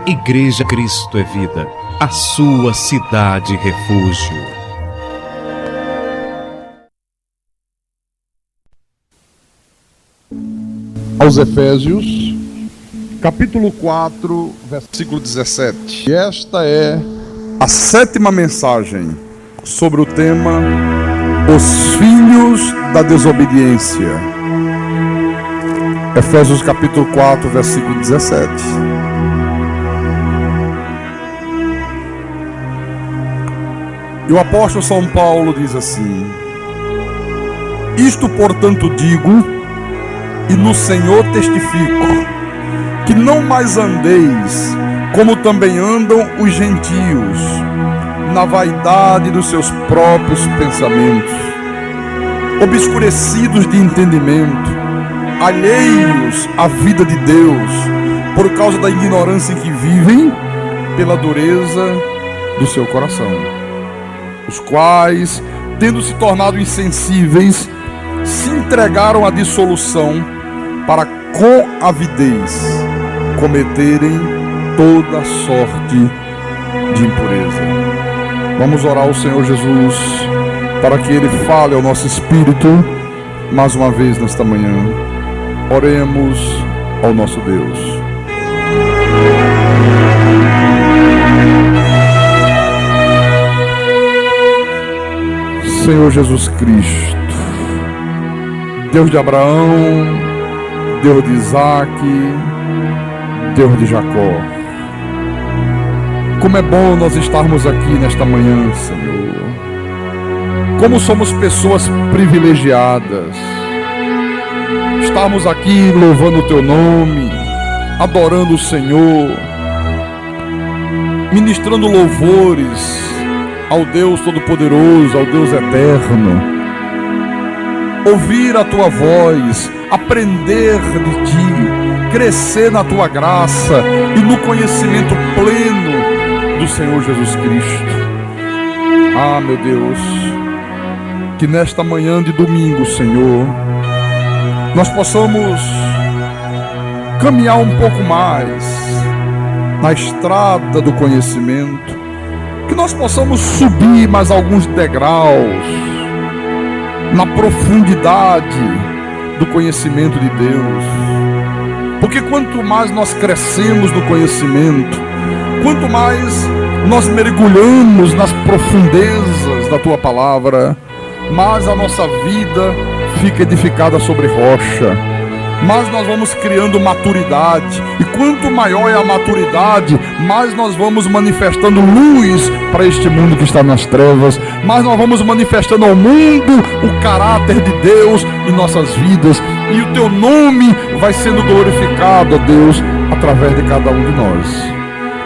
Igreja Cristo é Vida, a sua cidade refúgio. Aos Efésios, capítulo 4, versículo 17. E esta é a 7ª mensagem sobre o tema Os Filhos da Desobediência. Efésios capítulo 4, versículo 17. E o apóstolo São Paulo diz assim: Isto, portanto, digo, e no Senhor testifico, que não mais andeis como também andam os gentios, na vaidade dos seus próprios pensamentos, obscurecidos de entendimento, alheios à vida de Deus, por causa da ignorância em que vivem, pela dureza do seu coração, os quais, tendo se tornado insensíveis, se entregaram à dissolução, para com avidez cometerem toda sorte de impureza. Vamos orar ao Senhor Jesus para que Ele fale ao nosso espírito mais uma vez nesta manhã. Oremos ao nosso Deus. Senhor Jesus Cristo, Deus de Abraão, Deus de Isaac, Deus de Jacó. Como é bom nós estarmos aqui nesta manhã, Senhor. Como somos pessoas privilegiadas. Estarmos aqui louvando o Teu nome, adorando o Senhor, ministrando louvores ao Deus Todo-Poderoso, ao Deus Eterno. Ouvir a Tua voz, aprender de Ti, crescer na Tua graça e no conhecimento pleno do Senhor Jesus Cristo. Ah, meu Deus, que nesta manhã de domingo, Senhor, nós possamos caminhar um pouco mais na estrada do conhecimento, que nós possamos subir mais alguns degraus na profundidade do conhecimento de Deus. Porque quanto mais nós crescemos no conhecimento, quanto mais nós mergulhamos nas profundezas da Tua palavra, mais a nossa vida fica edificada sobre rocha, mais nós vamos criando maturidade, e quanto maior é a maturidade, mais nós vamos manifestando luz para este mundo que está nas trevas, mais nós vamos manifestando ao mundo o caráter de Deus em nossas vidas, e o Teu nome vai sendo glorificado, ó Deus, através de cada um de nós.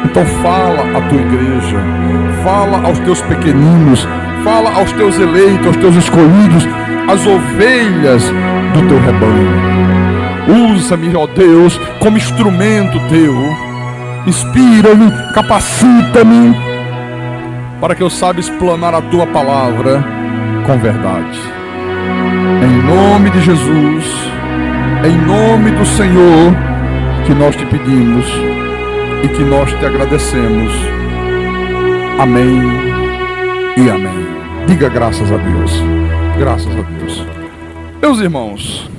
Então fala à Tua igreja, fala aos Teus pequeninos, fala aos Teus eleitos, aos Teus escolhidos, as ovelhas do Teu rebanho. Usa-me, ó Deus, como instrumento Teu. Inspira-me, capacita-me, para que eu saiba explanar a Tua palavra com verdade. Em nome de Jesus, em nome do Senhor, que nós Te pedimos e que nós Te agradecemos. Amém e amém. Diga graças a Deus. Graças a Deus. Meus irmãos,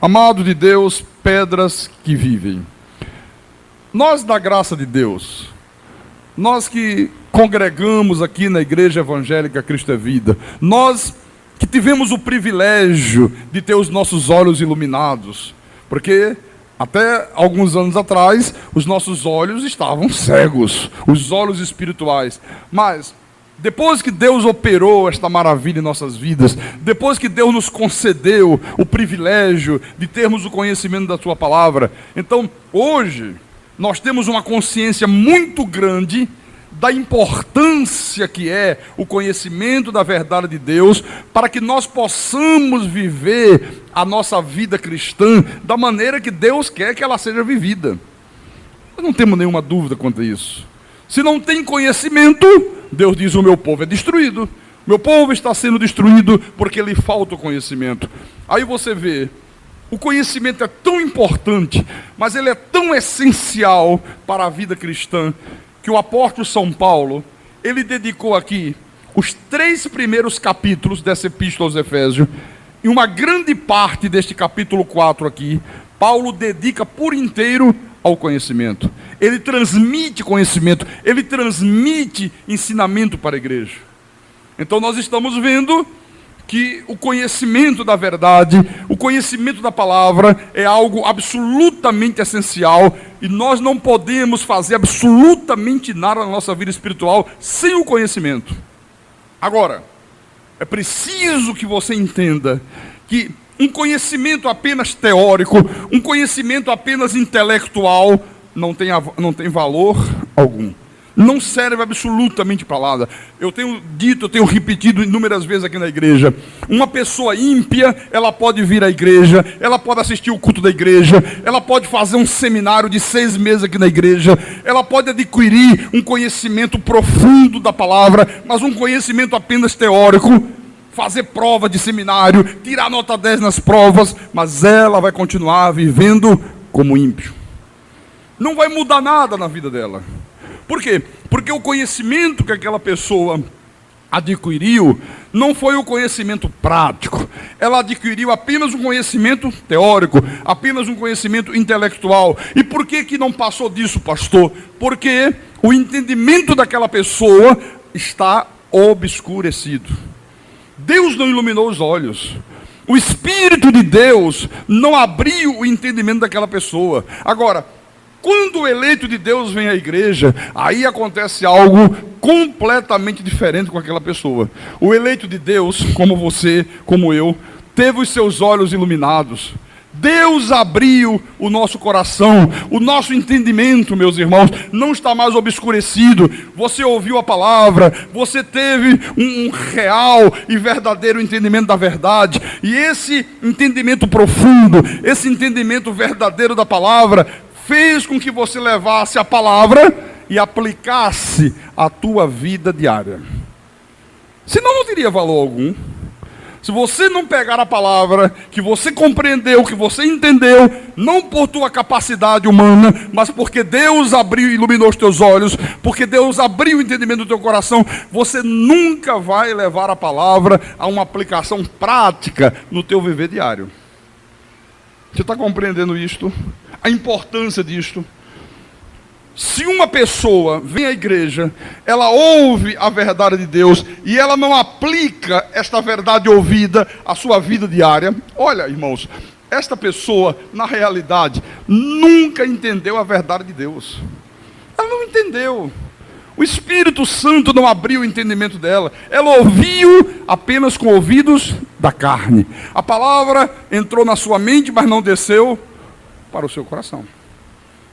amados de Deus, pedras que vivem. Nós, da graça de Deus, nós que congregamos aqui na Igreja Evangélica Cristo é Vida, nós que tivemos o privilégio de ter os nossos olhos iluminados, porque até alguns anos atrás os nossos olhos estavam cegos, os olhos espirituais, mas depois que Deus operou esta maravilha em nossas vidas, depois que Deus nos concedeu o privilégio de termos o conhecimento da Sua palavra, então hoje nós temos uma consciência muito grande da importância que é o conhecimento da verdade de Deus, para que nós possamos viver a nossa vida cristã da maneira que Deus quer que ela seja vivida. Nós não temos nenhuma dúvida quanto a isso. Se não tem conhecimento, Deus diz: o meu povo é destruído. Meu povo está sendo destruído porque lhe falta o conhecimento. Aí você vê O conhecimento é tão importante, mas ele é tão essencial para a vida cristã, que o apóstolo São Paulo, ele dedicou aqui os 3 primeiros capítulos dessa epístola aos Efésios, e uma grande parte deste capítulo 4 aqui, Paulo dedica por inteiro ao conhecimento. Ele transmite conhecimento, ele transmite ensinamento para a igreja. Então nós estamos vendo que o conhecimento da verdade, o conhecimento da palavra é algo absolutamente essencial, e nós não podemos fazer absolutamente nada na nossa vida espiritual sem o conhecimento. Agora, é preciso que você entenda que um conhecimento apenas teórico, um conhecimento apenas intelectual, não tem valor algum. Não serve absolutamente para nada. Eu tenho repetido inúmeras vezes aqui na igreja. Uma pessoa ímpia, ela pode vir à igreja, ela pode assistir o culto da igreja, ela pode fazer um seminário de 6 meses aqui na igreja, ela pode adquirir um conhecimento profundo da palavra, mas um conhecimento apenas teórico, fazer prova de seminário, tirar nota 10 nas provas, mas ela vai continuar vivendo como ímpio. Não vai mudar nada na vida dela. Por quê? Porque o conhecimento que aquela pessoa adquiriu não foi o conhecimento prático. Ela adquiriu apenas um conhecimento teórico, apenas um conhecimento intelectual. E por que não passou disso, pastor? Porque o entendimento daquela pessoa está obscurecido. Deus não iluminou os olhos. O Espírito de Deus não abriu o entendimento daquela pessoa. Agora, quando o eleito de Deus vem à igreja, aí acontece algo completamente diferente com aquela pessoa. O eleito de Deus, como você, como eu, teve os seus olhos iluminados. Deus abriu o nosso coração, o nosso entendimento, meus irmãos, não está mais obscurecido. Você ouviu a palavra, você teve um real e verdadeiro entendimento da verdade, e esse entendimento profundo, esse entendimento verdadeiro da palavra, fez com que você levasse a palavra e aplicasse a tua vida diária. Senão não teria valor algum. Se você não pegar a palavra, que você compreendeu, que você entendeu, não por tua capacidade humana, mas porque Deus abriu e iluminou os teus olhos, porque Deus abriu o entendimento do teu coração, você nunca vai levar a palavra a uma aplicação prática no teu viver diário. Você está compreendendo isto? A importância disto? Se uma pessoa vem à igreja, ela ouve a verdade de Deus e ela não aplica esta verdade ouvida à sua vida diária, olha, irmãos, esta pessoa, na realidade, nunca entendeu a verdade de Deus. Ela não entendeu. O Espírito Santo não abriu o entendimento dela. Ela ouviu apenas com ouvidos da carne. A palavra entrou na sua mente, mas não desceu para o seu coração.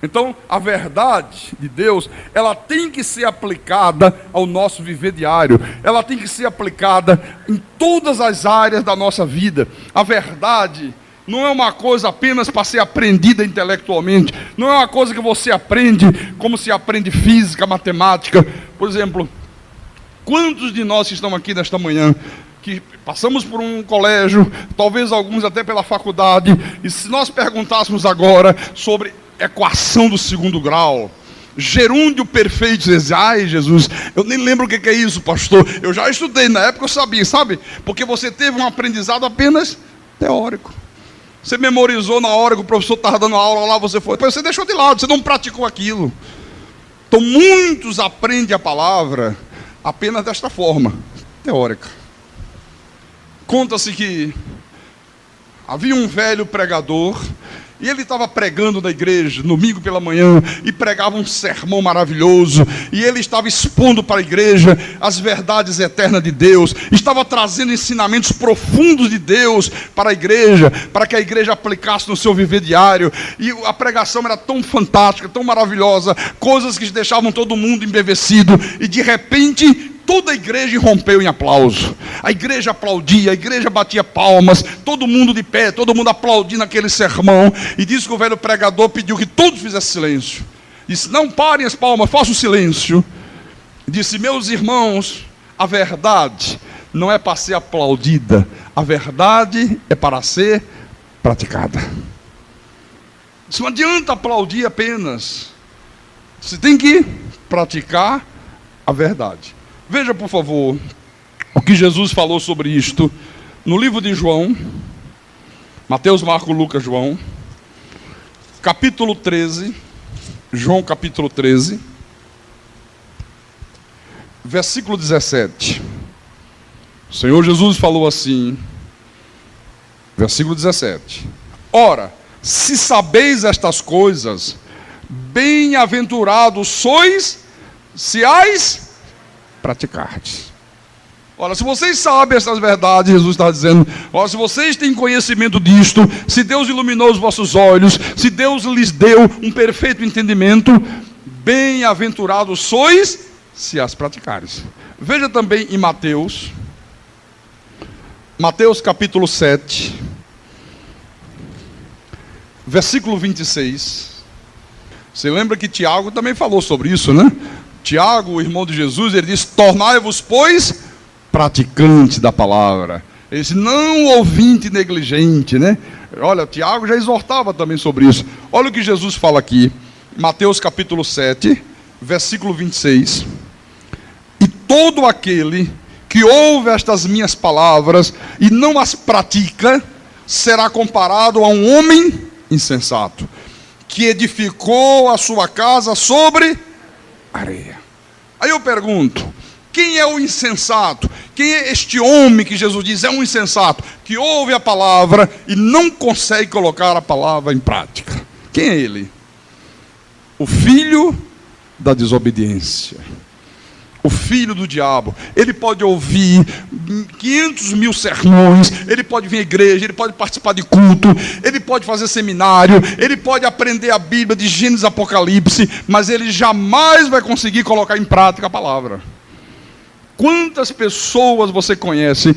Então, a verdade de Deus, ela tem que ser aplicada ao nosso viver diário. Ela tem que ser aplicada em todas as áreas da nossa vida. A verdade não é uma coisa apenas para ser aprendida intelectualmente. Não é uma coisa que você aprende como se aprende física, matemática. Por exemplo, quantos de nós que estão aqui nesta manhã, que passamos por um colégio, talvez alguns até pela faculdade, e se nós perguntássemos agora sobre equação do 2º grau, gerúndio perfeito, ai Jesus, eu nem lembro o que é isso, pastor, eu já estudei, na época eu sabia, sabe? Porque você teve um aprendizado apenas teórico. Você memorizou na hora que o professor estava dando aula lá, você foi, depois você deixou de lado, você não praticou aquilo. Então muitos aprendem a palavra apenas desta forma, teórica. Conta-se que havia um velho pregador, e ele estava pregando na igreja, domingo pela manhã, e pregava um sermão maravilhoso, e ele estava expondo para a igreja as verdades eternas de Deus, estava trazendo ensinamentos profundos de Deus para a igreja, para que a igreja aplicasse no seu viver diário, e a pregação era tão fantástica, tão maravilhosa, coisas que deixavam todo mundo embevecido, e de repente toda a igreja irrompeu em aplauso. A igreja aplaudia, a igreja batia palmas, todo mundo de pé, todo mundo aplaudindo aquele sermão. E disse que o velho pregador pediu que todos fizessem silêncio. Disse, não parem as palmas, façam silêncio. Disse, meus irmãos, a verdade não é para ser aplaudida, a verdade é para ser praticada. Isso não adianta aplaudir apenas. Você tem que praticar a verdade. Veja, por favor, o que Jesus falou sobre isto no livro de João, Mateus, Marcos, Lucas, João, capítulo 13, João capítulo 13, versículo 17. O Senhor Jesus falou assim, versículo 17: Ora, se sabeis estas coisas, bem-aventurados sois, se as praticardes. Ora, se vocês sabem essas verdades, Jesus está dizendo, ora, se vocês têm conhecimento disto, se Deus iluminou os vossos olhos, se Deus lhes deu um perfeito entendimento, bem-aventurados sois, se as praticares. Veja também em Mateus capítulo 7, versículo 26. Você lembra que Tiago também falou sobre isso, né? Tiago, o irmão de Jesus, ele diz: tornai-vos, pois, praticantes da palavra. Ele disse: não ouvinte negligente, né? Olha, Tiago já exortava também sobre isso. Olha o que Jesus fala aqui, Mateus capítulo 7, versículo 26. E todo aquele que ouve estas minhas palavras e não as pratica, será comparado a um homem insensato, que edificou a sua casa sobre areia. Aí eu pergunto, quem é o insensato? Quem é este homem que Jesus diz é um insensato, que ouve a palavra e não consegue colocar a palavra em prática? Quem é ele? O filho da desobediência, o filho do diabo. Ele pode ouvir 500 mil sermões, ele pode vir à igreja, ele pode participar de culto, ele pode fazer seminário, ele pode aprender a Bíblia de Gênesis a Apocalipse, mas ele jamais vai conseguir colocar em prática a palavra. Quantas pessoas você conhece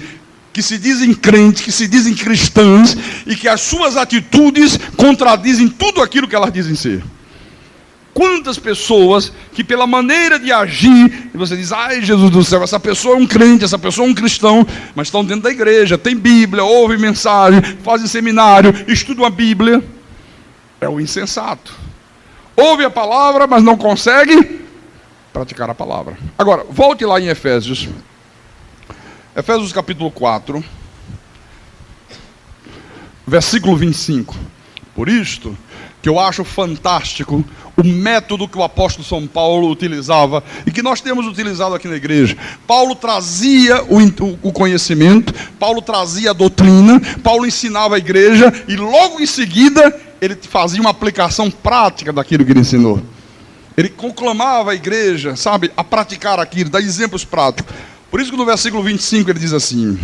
que se dizem crentes, que se dizem cristãs, e que as suas atitudes contradizem tudo aquilo que elas dizem ser? Quantas pessoas que pela maneira de agir, você diz: ai, Jesus do céu, essa pessoa é um crente, essa pessoa é um cristão, mas estão dentro da igreja, tem Bíblia, ouvem mensagem, fazem seminário, estudam a Bíblia. É o insensato. Ouve a palavra, mas não consegue praticar a palavra. Agora, volte lá em Efésios. Efésios capítulo 4, versículo 25. Por isto que eu acho fantástico o método que o apóstolo São Paulo utilizava e que nós temos utilizado aqui na igreja. Paulo trazia o conhecimento, Paulo trazia a doutrina, Paulo ensinava a igreja e logo em seguida ele fazia uma aplicação prática daquilo que ele ensinou. Ele conclamava a igreja, sabe, a praticar aquilo, dar exemplos práticos. Por isso que no versículo 25 ele diz assim: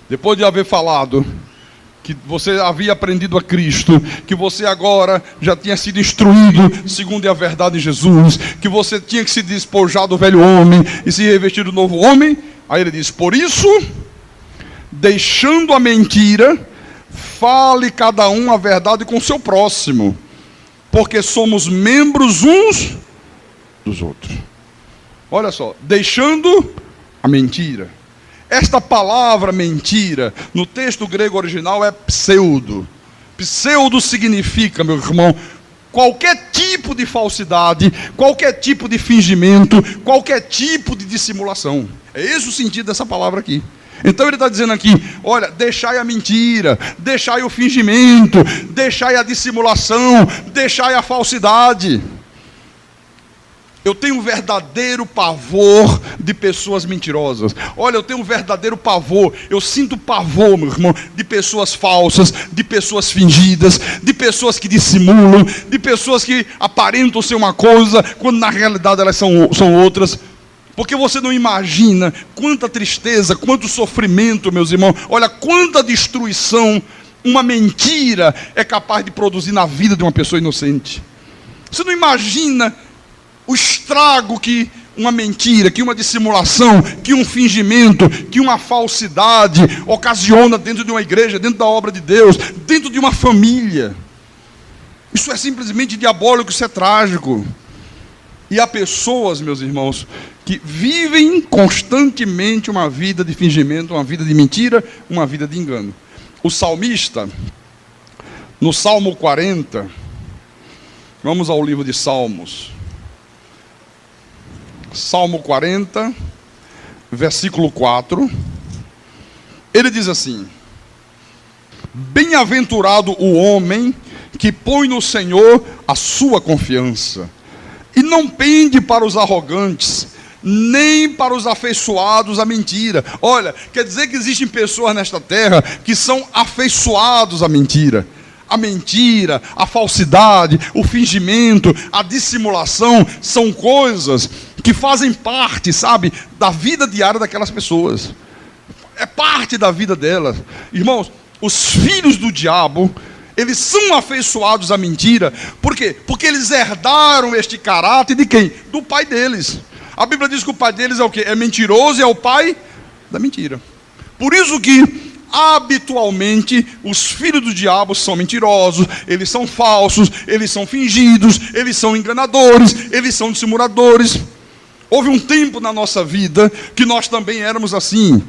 depois de haver falado que você havia aprendido a Cristo, que você agora já tinha sido instruído segundo a verdade em Jesus, que você tinha que se despojar do velho homem e se revestir do novo homem. Aí ele diz: por isso, deixando a mentira, fale cada um a verdade com o seu próximo, porque somos membros uns dos outros. Olha só, deixando a mentira. Esta palavra mentira, no texto grego original, é pseudo. Pseudo significa, meu irmão, qualquer tipo de falsidade, qualquer tipo de fingimento, qualquer tipo de dissimulação. É esse o sentido dessa palavra aqui. Então ele está dizendo aqui: olha, deixai a mentira, deixai o fingimento, deixai a dissimulação, deixai a falsidade. Eu tenho um verdadeiro pavor de pessoas mentirosas. Olha, eu tenho um verdadeiro pavor, eu sinto pavor, meu irmão, de pessoas falsas, de pessoas fingidas, de pessoas que dissimulam, de pessoas que aparentam ser uma coisa, quando na realidade elas são outras. Porque você não imagina quanta tristeza, quanto sofrimento, meus irmãos. Olha, quanta destruição uma mentira é capaz de produzir na vida de uma pessoa inocente. Você não imagina o estrago que uma mentira, que uma dissimulação, que um fingimento, que uma falsidade ocasiona dentro de uma igreja, dentro da obra de Deus, dentro de uma família. Isso é simplesmente diabólico, isso é trágico. E há pessoas, meus irmãos, que vivem constantemente uma vida de fingimento, uma vida de mentira, uma vida de engano. o salmista, no Salmo 40, vamos ao livro de Salmos. Salmo 40, versículo 4, ele diz assim: bem-aventurado o homem que põe no Senhor a sua confiança, e não pende para os arrogantes, nem para os afeiçoados à mentira. Olha, quer dizer que existem pessoas nesta terra que são afeiçoados à mentira. A mentira, a falsidade, o fingimento, a dissimulação são coisas que fazem parte, sabe, da vida diária daquelas pessoas. É parte da vida delas. Irmãos, os filhos do diabo, eles são afeiçoados à mentira. Por quê? Porque eles herdaram este caráter de quem? Do pai deles. A Bíblia diz que o pai deles é o quê? É mentiroso e é o pai da mentira. Por isso que, habitualmente, os filhos do diabo são mentirosos, eles são falsos, eles são fingidos, eles são enganadores, eles são dissimuladores. Houve um tempo na nossa vida que nós também éramos assim.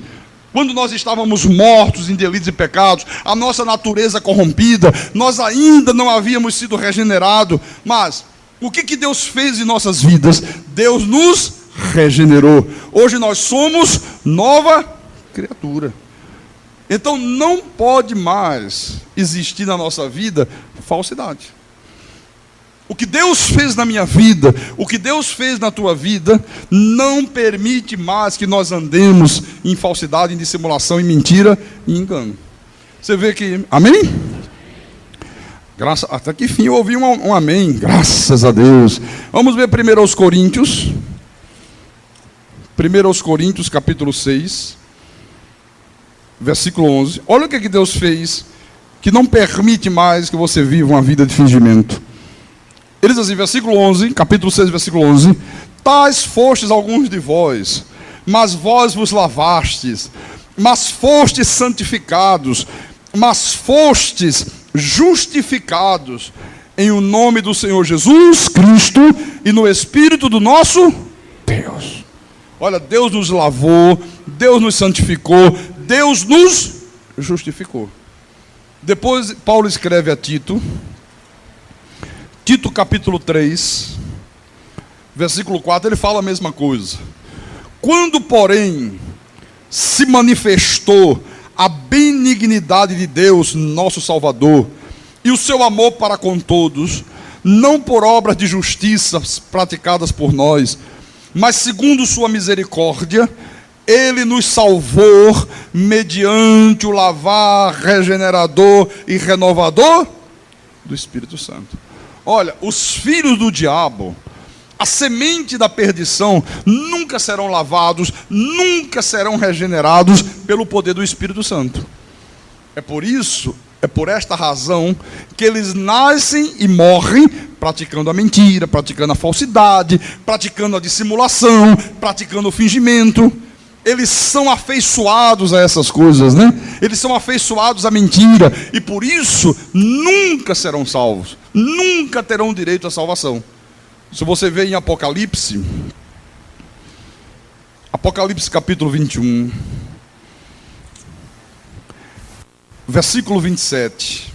Quando nós estávamos mortos em delitos e pecados, a nossa natureza corrompida, nós ainda não havíamos sido regenerados. Mas o que Deus fez em nossas vidas? Deus nos regenerou. Hoje nós somos nova criatura. Então não pode mais existir na nossa vida falsidade. O que Deus fez na minha vida, o que Deus fez na tua vida, não permite mais que nós andemos em falsidade, em dissimulação, em mentira e engano. Você vê que, amém? Até que fim eu ouvi um amém, graças a Deus. Vamos ver primeiro aos Coríntios. 1 Coríntios, capítulo 6, versículo 11. Olha o que Deus fez, que não permite mais que você viva uma vida de fingimento. Ele diz assim, versículo 11, capítulo 6, versículo 11: tais fostes alguns de vós, mas vós vos lavastes, mas fostes santificados, mas fostes justificados em o nome do Senhor Jesus Cristo e no Espírito do nosso Deus. Olha, Deus nos lavou, Deus nos santificou, Deus nos justificou. Depois Paulo escreve a Tito, Tito capítulo 3, versículo 4, ele fala a mesma coisa. Quando, porém, se manifestou a benignidade de Deus, nosso Salvador, e o seu amor para com todos, não por obras de justiça praticadas por nós, mas segundo sua misericórdia, ele nos salvou mediante o lavar regenerador e renovador do Espírito Santo. Olha, os filhos do diabo, a semente da perdição, nunca serão lavados, nunca serão regenerados pelo poder do Espírito Santo. É por isso, é por esta razão, que eles nascem e morrem praticando a mentira, praticando a falsidade, praticando a dissimulação, praticando o fingimento. Eles são afeiçoados a essas coisas, né? Eles são afeiçoados à mentira, e por isso nunca serão salvos, nunca terão direito à salvação. Se você vê em Apocalipse, Apocalipse capítulo 21, versículo 27,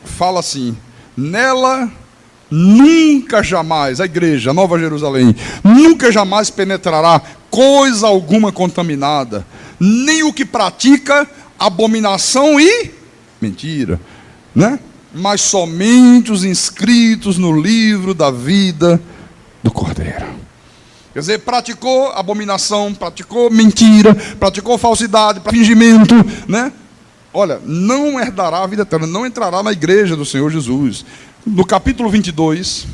fala assim: nela nunca jamais, a igreja, a Nova Jerusalém, nunca jamais penetrará coisa alguma contaminada, nem o que pratica abominação e mentira, né? Mas somente os inscritos no livro da vida do Cordeiro. Quer dizer, praticou abominação, praticou mentira, praticou falsidade, fingimento, né? Olha, não herdará a vida eterna, não entrará na igreja do Senhor Jesus. No capítulo 22,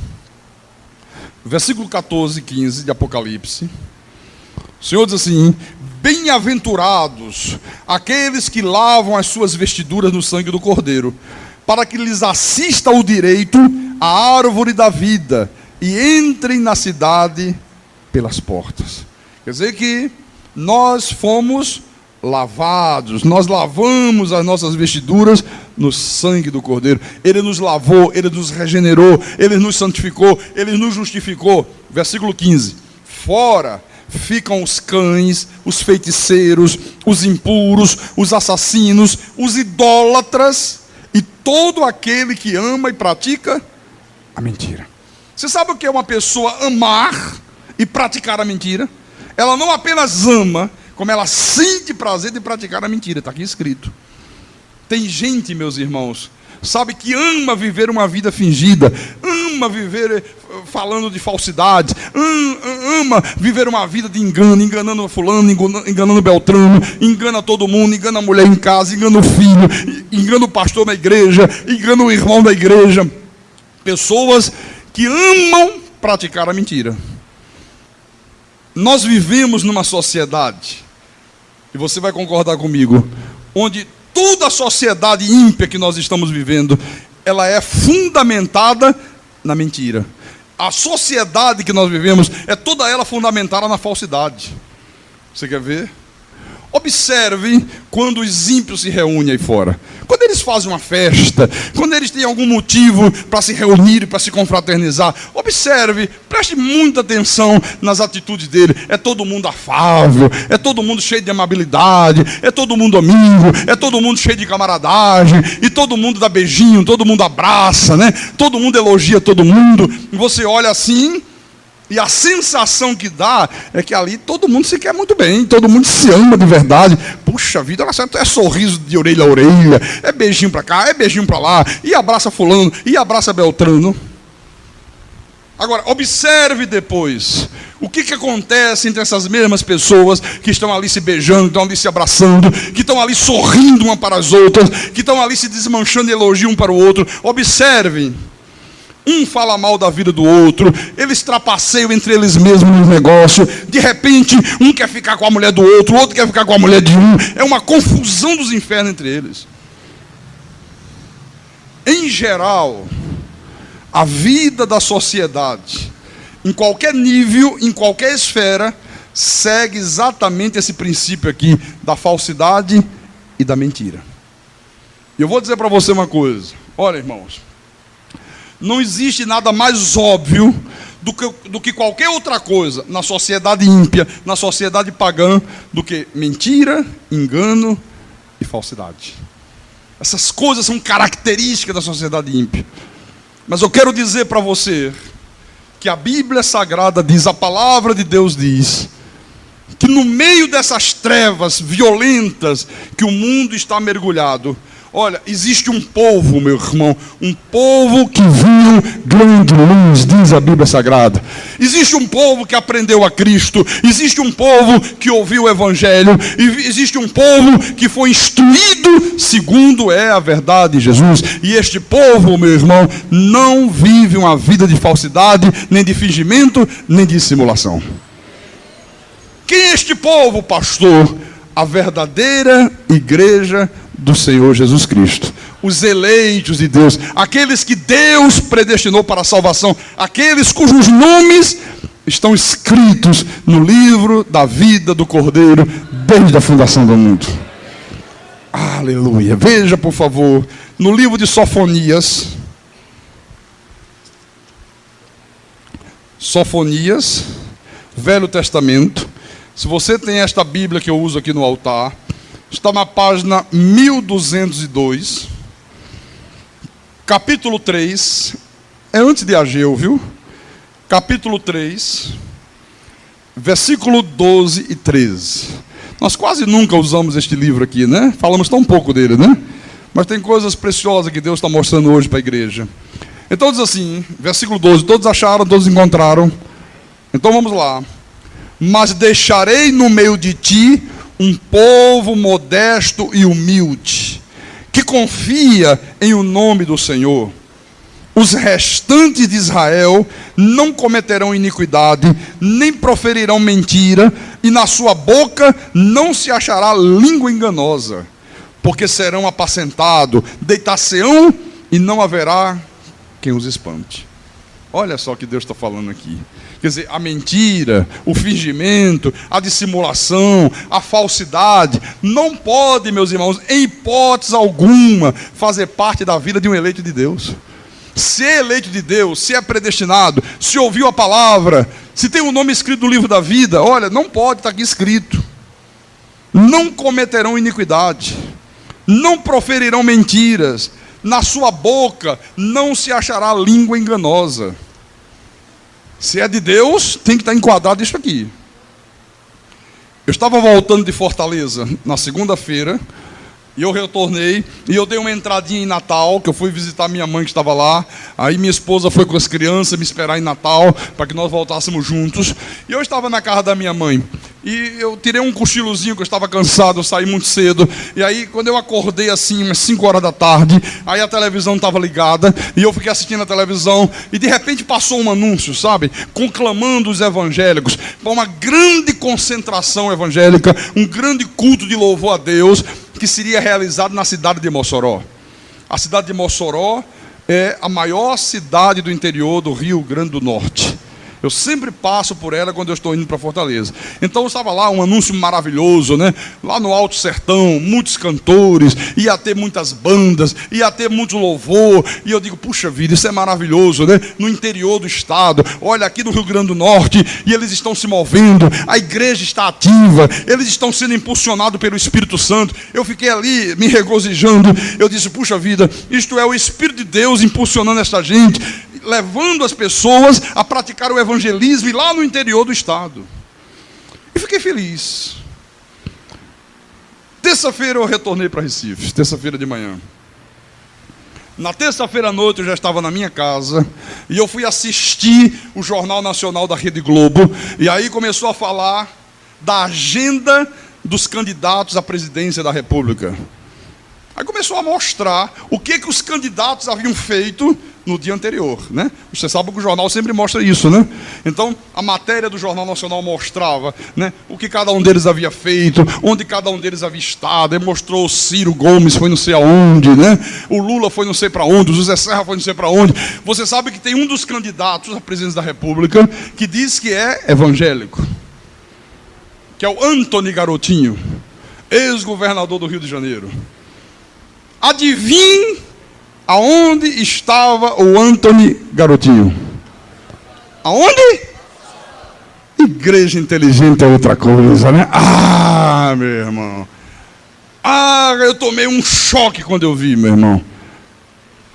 versículo 14 e 15 de Apocalipse, o Senhor diz assim: bem-aventurados aqueles que lavam as suas vestiduras no sangue do Cordeiro, para que lhes assista o direito à árvore da vida e entrem na cidade pelas portas. Quer dizer que nós fomos lavados, nós lavamos as nossas vestiduras no sangue do Cordeiro. Ele nos lavou, Ele nos regenerou, Ele nos santificou, Ele nos justificou. Versículo 15: fora ficam os cães, os feiticeiros, os impuros, os assassinos, os idólatras e todo aquele que ama e pratica a mentira. Você sabe o que é uma pessoa amar e praticar a mentira? Ela não apenas ama, como ela sente prazer de praticar a mentira. Está aqui escrito. Tem gente, meus irmãos, sabe, que ama viver uma vida fingida, ama viver falando de falsidade, ama viver uma vida de engano, enganando fulano, enganando Beltrano, engana todo mundo, engana a mulher em casa, engana o filho, engana o pastor na igreja, engana o irmão da igreja. Pessoas que amam praticar a mentira. Nós vivemos numa sociedade, e você vai concordar comigo, onde toda a sociedade ímpia que nós estamos vivendo, ela é fundamentada na mentira. A sociedade que nós vivemos é toda ela fundamentada na falsidade. Você quer ver? Observe quando os ímpios se reúnem aí fora. Quando eles fazem uma festa, quando eles têm algum motivo para se reunir, para se confraternizar, observe, preste muita atenção nas atitudes dele. É todo mundo afável, é todo mundo cheio de amabilidade, é todo mundo amigo, é todo mundo cheio de camaradagem, e todo mundo dá beijinho, todo mundo abraça, né? Todo mundo elogia todo mundo. E você olha assim, e a sensação que dá é que ali todo mundo se quer muito bem, todo mundo se ama de verdade. Puxa vida, é sorriso de orelha a orelha, é beijinho para cá, é beijinho para lá, e abraça fulano, e abraça Beltrano. Agora, observe depois o que acontece entre essas mesmas pessoas que estão ali se beijando, que estão ali se abraçando, que estão ali sorrindo uma para as outras, que estão ali se desmanchando e elogio um para o outro. Observe. Um fala mal da vida do outro, eles trapaceiam entre eles mesmos no negócio. De repente, um quer ficar com a mulher do outro, o outro quer ficar com a mulher de um. É uma confusão dos infernos entre eles. Em geral, a vida da sociedade, em qualquer nível, em qualquer esfera, segue exatamente esse princípio aqui da falsidade e da mentira. E eu vou dizer para você uma coisa. Olha, irmãos, não existe nada mais óbvio do que qualquer outra coisa na sociedade ímpia, na sociedade pagã, do que mentira, engano e falsidade. Essas coisas são características da sociedade ímpia. Mas eu quero dizer para você que a Bíblia Sagrada diz, a palavra de Deus diz, que no meio dessas trevas violentas que o mundo está mergulhado, olha, existe um povo, meu irmão, um povo que viu grande luz, diz a Bíblia Sagrada. Existe um povo que aprendeu a Cristo, existe um povo que ouviu o Evangelho, existe um povo que foi instruído segundo é a verdade de Jesus. E este povo, meu irmão, não vive uma vida de falsidade, nem de fingimento, nem de simulação. Quem é este povo, pastor? A verdadeira igreja do Senhor Jesus Cristo, os eleitos de Deus, aqueles que Deus predestinou para a salvação, aqueles cujos nomes estão escritos no livro da vida do Cordeiro desde a fundação do mundo. Aleluia. Veja, por favor, no livro de Sofonias, Velho Testamento. Se você tem esta Bíblia que eu uso aqui no altar, está na página 1202, capítulo 3, é antes de Ageu, viu? Capítulo 3, versículo 12 e 13. Nós quase nunca usamos este livro aqui, né? Falamos tão pouco dele, né? Mas tem coisas preciosas que Deus está mostrando hoje para a igreja. Então diz assim, versículo 12, todos acharam, todos encontraram. Então vamos lá. Mas deixarei no meio de ti um povo modesto e humilde, que confia em o nome do Senhor. Os restantes de Israel não cometerão iniquidade, nem proferirão mentira, e na sua boca não se achará língua enganosa, porque serão apacentados, deitar-se-ão, e não haverá quem os espante. Olha só o que Deus está falando aqui. Quer dizer, a mentira, o fingimento, a dissimulação, a falsidade, não pode, meus irmãos, em hipótese alguma, fazer parte da vida de um eleito de Deus. Se é eleito de Deus, se é predestinado, se ouviu a palavra, Se tem um nome escrito no livro da vida, olha, não pode estar aqui escrito. Não cometerão iniquidade, não proferirão mentiras, na sua boca não se achará língua enganosa. Se é de Deus, tem que estar enquadrado isso aqui. Eu estava voltando de Fortaleza na segunda-feira, e eu retornei, e eu dei uma entradinha em Natal, que eu fui visitar minha mãe que estava lá. Aí minha esposa foi com as crianças me esperar em Natal, para que nós voltássemos juntos. E eu estava na casa da minha mãe, e eu tirei um cochilozinho, que eu estava cansado, eu saí muito cedo. E aí, quando eu acordei assim, umas 5 horas da tarde, aí a televisão estava ligada, e eu fiquei assistindo a televisão, e de repente passou um anúncio, sabe? Conclamando os evangélicos, para uma grande concentração evangélica, um grande culto de louvor a Deus, que seria realizado na cidade de Mossoró. A cidade de Mossoró é a maior cidade do interior do Rio Grande do Norte. Eu sempre passo por ela quando eu estou indo para Fortaleza. Então eu estava lá, um anúncio maravilhoso, né? Lá no Alto Sertão, muitos cantores, ia ter muitas bandas, ia ter muito louvor. E eu digo, puxa vida, isso é maravilhoso, né? No interior do estado, olha aqui no Rio Grande do Norte, e eles estão se movendo, a igreja está ativa, eles estão sendo impulsionados pelo Espírito Santo. Eu fiquei ali me regozijando, eu disse, puxa vida, isto é o Espírito de Deus impulsionando esta gente, levando as pessoas a praticar o evangelismo e lá no interior do estado. E fiquei feliz. Terça-feira eu retornei para Recife, terça-feira de manhã. Na terça-feira à noite eu já estava na minha casa e eu fui assistir o Jornal Nacional da Rede Globo, e aí começou a falar da agenda dos candidatos à presidência da República. Aí começou a mostrar o que os candidatos haviam feito no dia anterior, né? Você sabe que o jornal sempre mostra isso, né? Então, a matéria do Jornal Nacional mostrava, né, o que cada um deles havia feito, onde cada um deles havia estado. Ele mostrou o Ciro Gomes foi não sei aonde, né? O Lula foi não sei para onde, o José Serra foi não sei para onde. Você sabe que tem um dos candidatos à presidência da República que diz que é evangélico, que é o Antony Garotinho, ex-governador do Rio de Janeiro. Adivinhe aonde estava o Antony Garotinho? Aonde? Igreja inteligente é outra coisa, né? Ah, meu irmão. Ah, eu tomei um choque quando eu vi, meu irmão.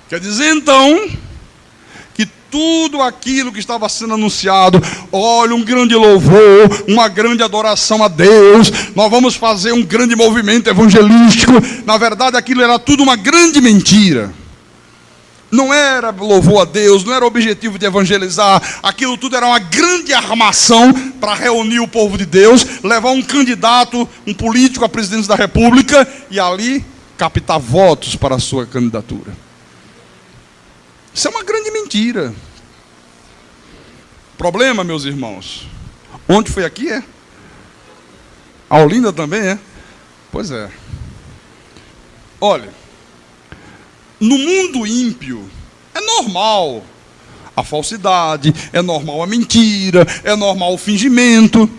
Quer dizer, então, que tudo aquilo que estava sendo anunciado, olha, um grande louvor, uma grande adoração a Deus, nós vamos fazer um grande movimento evangelístico, na verdade aquilo era tudo uma grande mentira. Não era louvor a Deus, não era objetivo de evangelizar, aquilo tudo era uma grande armação para reunir o povo de Deus, levar um candidato, um político à presidência da República e ali captar votos para a sua candidatura. Isso é uma grande mentira. Problema, meus irmãos, onde foi aqui é? A Olinda também é? Pois é. Olha, no mundo ímpio, é normal a falsidade, é normal a mentira, é normal o fingimento.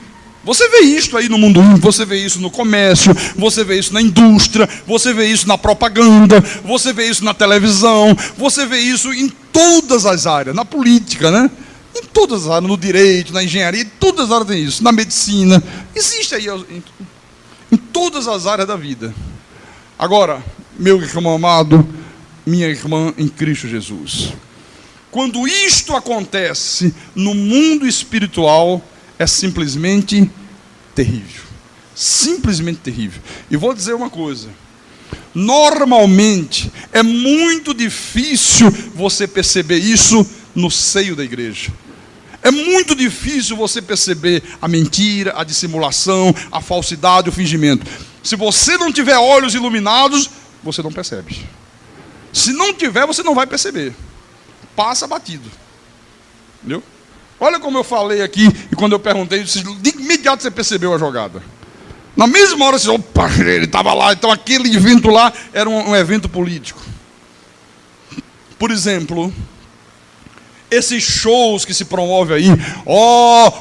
Você vê isso aí no mundo ímpio, você vê isso no comércio, você vê isso na indústria, você vê isso na propaganda, você vê isso na televisão, você vê isso em todas as áreas, na política, né? Em todas as áreas, no direito, na engenharia, em todas as áreas tem isso, na medicina, existe aí em todas as áreas da vida. Agora, meu irmão amado, minha irmã em Cristo Jesus, quando isto acontece no mundo espiritual, é simplesmente terrível. Simplesmente terrível. E vou dizer uma coisa. Normalmente, é muito difícil você perceber isso no seio da igreja. É muito difícil você perceber a mentira, a dissimulação, a falsidade, o fingimento. Se você não tiver olhos iluminados, você não percebe. Se não tiver, você não vai perceber. Passa batido. Entendeu? Olha como eu falei aqui, e quando eu perguntei, de imediato você percebeu a jogada. Na mesma hora você disse, opa, ele estava lá, então aquele evento lá era um evento político. Por exemplo, esses shows que se promovem aí,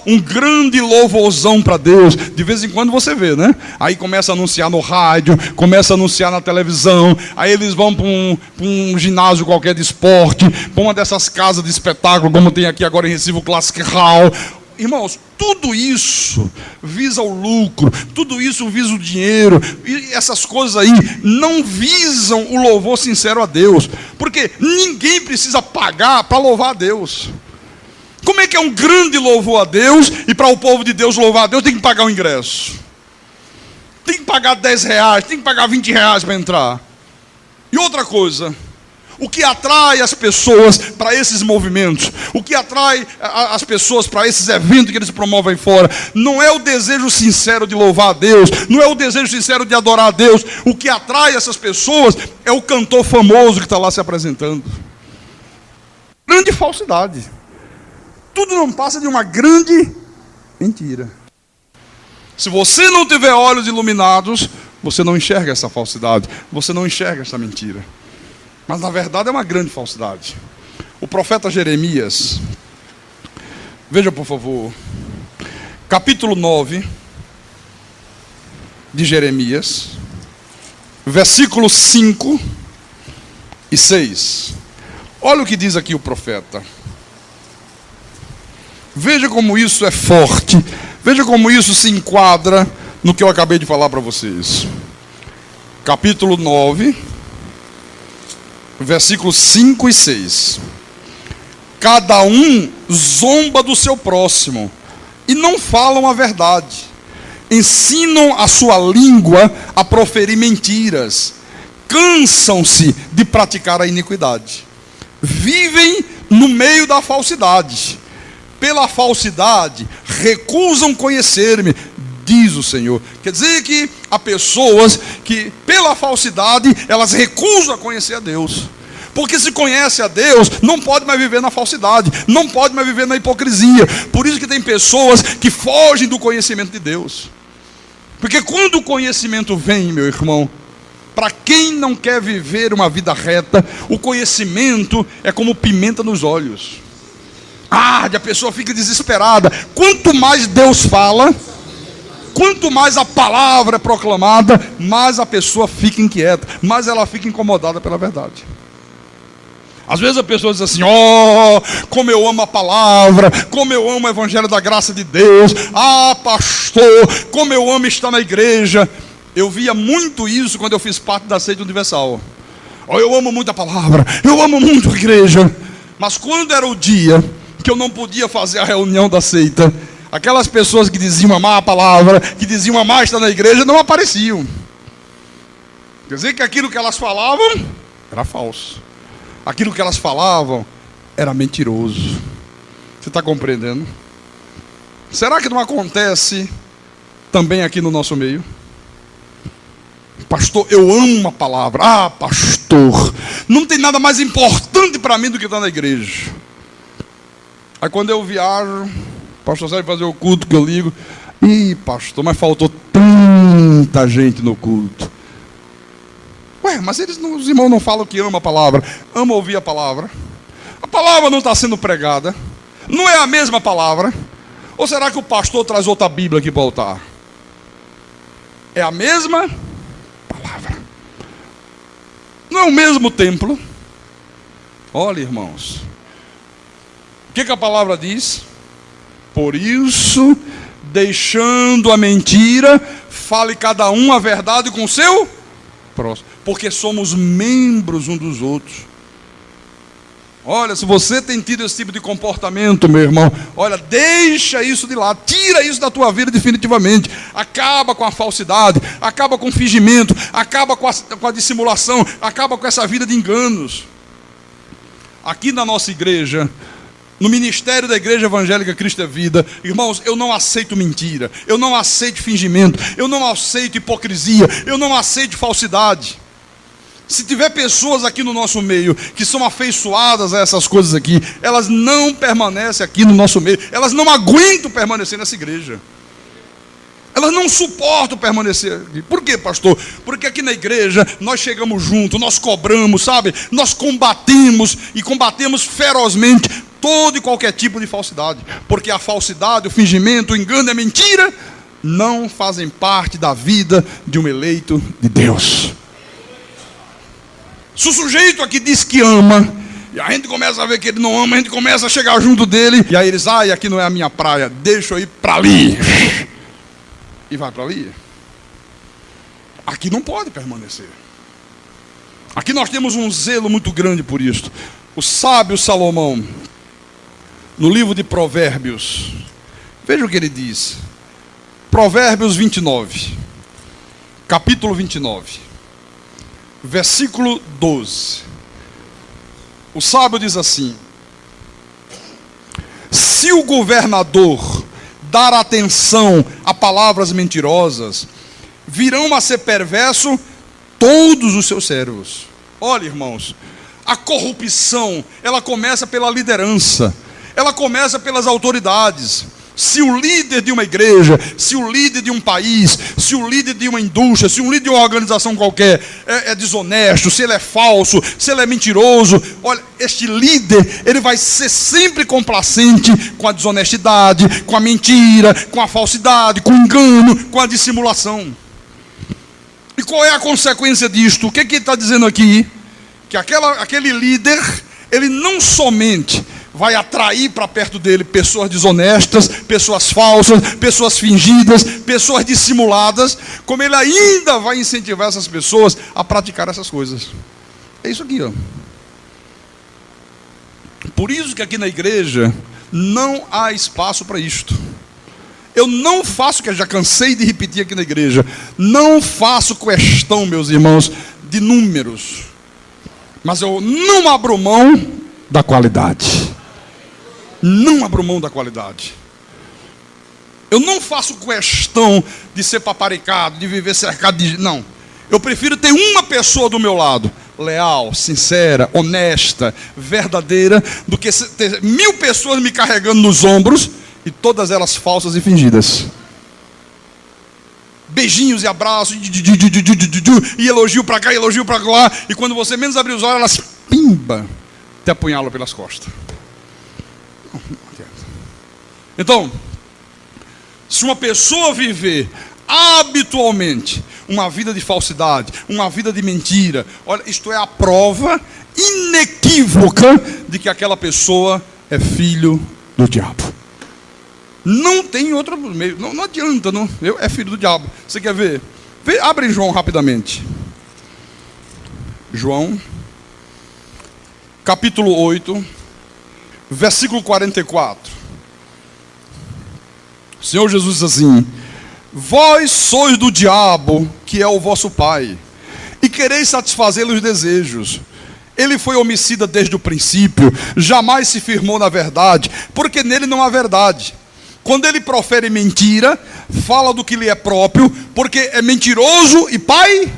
um grande louvorzão para Deus, de vez em quando você vê, né? Aí começa a anunciar no rádio, começa a anunciar na televisão, aí eles vão para um ginásio qualquer de esporte, para uma dessas casas de espetáculo, como tem aqui agora em Recife, o Classic Hall, Irmãos, tudo isso visa o lucro, tudo isso visa o dinheiro, e essas coisas aí não visam o louvor sincero a Deus, porque ninguém precisa pagar para louvar a Deus. Como é que é um grande louvor a Deus, e para o povo de Deus louvar a Deus tem que pagar o ingresso? Tem que pagar 10 reais, tem que pagar 20 reais para entrar. E outra coisa, o que atrai as pessoas para esses movimentos, o que atrai as pessoas para esses eventos que eles promovem fora, não é o desejo sincero de louvar a Deus, não é o desejo sincero de adorar a Deus. O que atrai essas pessoas é o cantor famoso que está lá se apresentando. Grande falsidade. Tudo não passa de uma grande mentira. Se você não tiver olhos iluminados, você não enxerga essa falsidade, você não enxerga essa mentira. Mas na verdade é uma grande falsidade. O profeta Jeremias, veja por favor, capítulo 9 de Jeremias, versículos 5 e 6. Olha o que diz aqui o profeta. Veja como isso é forte, veja como isso se enquadra no que eu acabei de falar para vocês. Capítulo 9, versículos 5 e 6. Cada um zomba do seu próximo e não falam a verdade. Ensinam a sua língua a proferir mentiras. Cansam-se de praticar a iniquidade. Vivem no meio da falsidade. Pela falsidade recusam conhecer-me, diz o Senhor. Quer dizer que há pessoas que, pela falsidade, elas recusam a conhecer a Deus. Porque se conhece a Deus, não pode mais viver na falsidade, não pode mais viver na hipocrisia. Por isso que tem pessoas que fogem do conhecimento de Deus. Porque quando o conhecimento vem, meu irmão, para quem não quer viver uma vida reta, o conhecimento é como pimenta nos olhos. A pessoa fica desesperada. Quanto mais Deus fala, quanto mais a palavra é proclamada, mais a pessoa fica inquieta, mais ela fica incomodada pela verdade. Às vezes a pessoa diz assim: como eu amo a palavra, como eu amo o evangelho da graça de Deus. Pastor, como eu amo estar na igreja. Eu via muito isso quando eu fiz parte da Seita Universal. Eu amo muito a palavra, eu amo muito a igreja. Mas quando era o dia que eu não podia fazer a reunião da seita, aquelas pessoas que diziam amar a palavra, que diziam amar estar na igreja, não apareciam. Quer dizer que aquilo que elas falavam era falso. Aquilo que elas falavam era mentiroso. Você está compreendendo? Será que não acontece também aqui no nosso meio? Pastor, eu amo a palavra. Pastor, não tem nada mais importante para mim do que estar na igreja. Aí quando eu viajo, o pastor sai fazer o culto que eu ligo. Pastor, mas faltou tanta gente no culto. Mas os irmãos não falam que amam a palavra, amam ouvir a palavra. A palavra não está sendo pregada. Não é a mesma palavra. Ou será que o pastor traz outra Bíblia aqui para o altar? É a mesma palavra. Não é o mesmo templo. Olha, irmãos, o que a palavra diz? Por isso, deixando a mentira, fale cada um a verdade com o seu próximo, porque somos membros uns dos outros. Olha, se você tem tido esse tipo de comportamento, meu irmão, olha, deixa isso de lado, tira isso da tua vida definitivamente. Acaba com a falsidade, acaba com o fingimento, acaba com a dissimulação, acaba com essa vida de enganos. Aqui na nossa igreja, no ministério da Igreja Evangélica Cristo é Vida, irmãos, eu não aceito mentira, eu não aceito fingimento, eu não aceito hipocrisia, eu não aceito falsidade. Se tiver pessoas aqui no nosso meio que são afeiçoadas a essas coisas aqui, elas não permanecem aqui no nosso meio, elas não aguentam permanecer nessa igreja. Elas não suportam permanecer aqui. Por quê, pastor? Porque aqui na igreja nós chegamos juntos, nós cobramos, sabe? Nós combatemos e combatemos ferozmente todo e qualquer tipo de falsidade. Porque a falsidade, o fingimento, o engano e a mentira não fazem parte da vida de um eleito de Deus. Se o sujeito aqui diz que ama, E a gente começa a ver que ele não ama, a gente começa a chegar junto dele. E aí eles, aqui não é a minha praia, deixa eu ir para ali. E vai para ali. Aqui não pode permanecer. Aqui nós temos um zelo muito grande por isto. O sábio Salomão, no livro de Provérbios, veja o que ele diz. Provérbios 29, capítulo 29, versículo 12. O sábio diz assim: se o governador dar atenção a palavras mentirosas, virão a ser perverso todos os seus servos. Olha, irmãos, a corrupção, ela começa pela liderança, ela começa pelas autoridades. Se o líder de uma igreja, se o líder de um país, se o líder de uma indústria, se o líder de uma organização qualquer é desonesto, se ele é falso, se ele é mentiroso, olha, este líder, ele vai ser sempre complacente com a desonestidade, com a mentira, com a falsidade, com o engano, com a dissimulação. E qual é a consequência disto? O que ele está dizendo aqui? Que aquele líder, ele não somente vai atrair para perto dele pessoas desonestas, pessoas falsas, pessoas fingidas, pessoas dissimuladas, como ele ainda vai incentivar essas pessoas a praticar essas coisas. É isso aqui, ó. Por isso que aqui na igreja não há espaço para isto. Eu não faço, que eu já cansei de repetir aqui na igreja, não faço questão, meus irmãos, de números, mas eu não abro mão da qualidade. Não abro mão da qualidade. Eu não faço questão de ser paparicado, de viver cercado de... Não. Eu prefiro ter uma pessoa do meu lado, leal, sincera, honesta, verdadeira, do que ter 1000 pessoas me carregando nos ombros e todas elas falsas e fingidas. Beijinhos e abraços, e elogio para cá, elogio para lá, e quando você menos abrir os olhos, elas pimba, te apunhalam pelas costas. Então, se uma pessoa viver habitualmente uma vida de falsidade, uma vida de mentira, olha, isto é a prova inequívoca de que aquela pessoa é filho do diabo. Não tem outro meio, não adianta, não. É filho do diabo. Você quer ver? Abre em João rapidamente. João, capítulo 8, versículo 44. O Senhor Jesus diz assim: vós sois do diabo, que é o vosso pai, e quereis satisfazer os desejos. Ele foi homicida desde o princípio, jamais se firmou na verdade, porque nele não há verdade. Quando ele profere mentira, fala do que lhe é próprio, porque é mentiroso e pai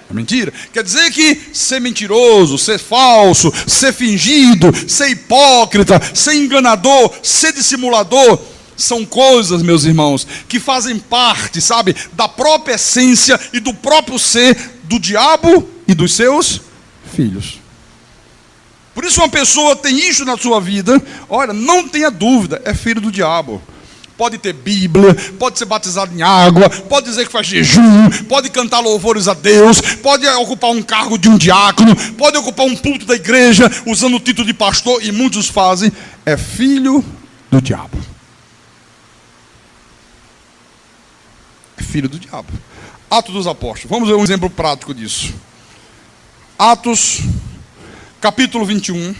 é mentira. Quer dizer que ser mentiroso, ser falso, ser fingido, ser hipócrita, ser enganador, ser dissimulador, são coisas, meus irmãos, que fazem parte, sabe, da própria essência e do próprio ser do diabo e dos seus filhos. Por isso, uma pessoa tem isso na sua vida, olha, não tenha dúvida, é filho do diabo. Pode ter Bíblia, pode ser batizado em água, pode dizer que faz jejum, pode cantar louvores a Deus, pode ocupar um cargo de um diácono, pode ocupar um púlpito da igreja, usando o título de pastor, e muitos fazem, é filho do diabo. É filho do diabo. Atos dos Apóstolos, vamos ver um exemplo prático disso. Atos, capítulo 21,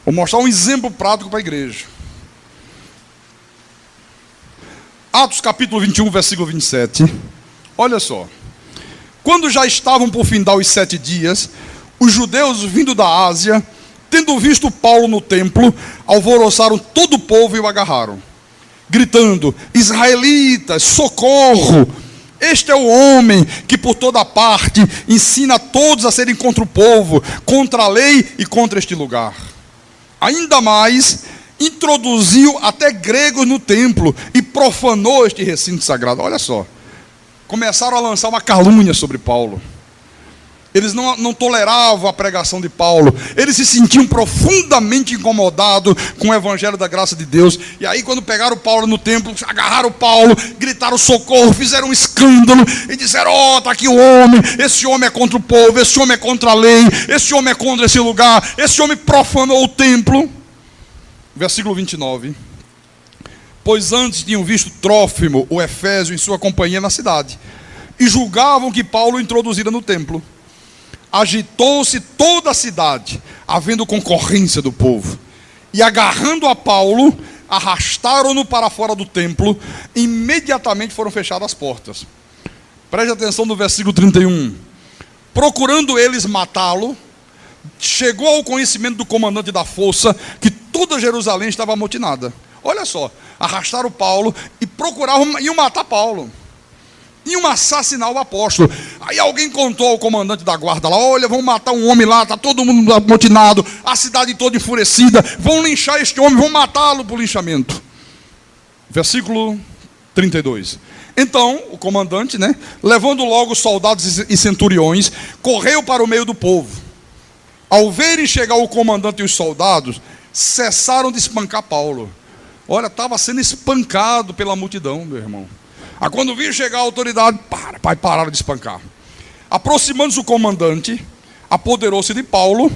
vou mostrar um exemplo prático para a igreja. Atos capítulo 21, versículo 27. Olha só. Quando já estavam por findar os 7 dias, os judeus vindo da Ásia, tendo visto Paulo no templo, alvoroçaram todo o povo e o agarraram, gritando: israelitas, socorro! Este é o homem que por toda parte ensina a todos a serem contra o povo, contra a lei e contra este lugar. Ainda mais, introduziu até gregos no templo e profanou este recinto sagrado. Olha só, começaram a lançar uma calúnia sobre Paulo. Eles não toleravam a pregação de Paulo. Eles se sentiam profundamente incomodados com o evangelho da graça de Deus. E aí, quando pegaram Paulo no templo, agarraram Paulo, gritaram socorro, fizeram um escândalo e disseram: ó, está aqui o homem, esse homem é contra o povo, esse homem é contra a lei, esse homem é contra esse lugar, esse homem profanou o templo. Versículo 29. Pois antes tinham visto Trófimo, o Efésio, em sua companhia na cidade, e julgavam que Paulo o introduzira no templo. Agitou-se toda a cidade, havendo concorrência do povo. E agarrando a Paulo, arrastaram-no para fora do templo. Imediatamente foram fechadas as portas. Preste atenção no versículo 31. Procurando eles matá-lo, chegou ao conhecimento do comandante da força que toda Jerusalém estava amotinada. Olha só, arrastaram Paulo e procuravam, iam matar Paulo. Iam assassinar o apóstolo. Aí alguém contou ao comandante da guarda lá: olha, vão matar um homem lá, está todo mundo amotinado, a cidade toda enfurecida, vão linchar este homem, vão matá-lo por linchamento. Versículo 32. Então, o comandante, levando logo soldados e centuriões, correu para o meio do povo. Ao verem chegar o comandante e os soldados, cessaram de espancar Paulo. Olha, estava sendo espancado pela multidão, meu irmão. Aí quando viu chegar a autoridade, pararam de espancar. Aproximando-se o comandante, apoderou-se de Paulo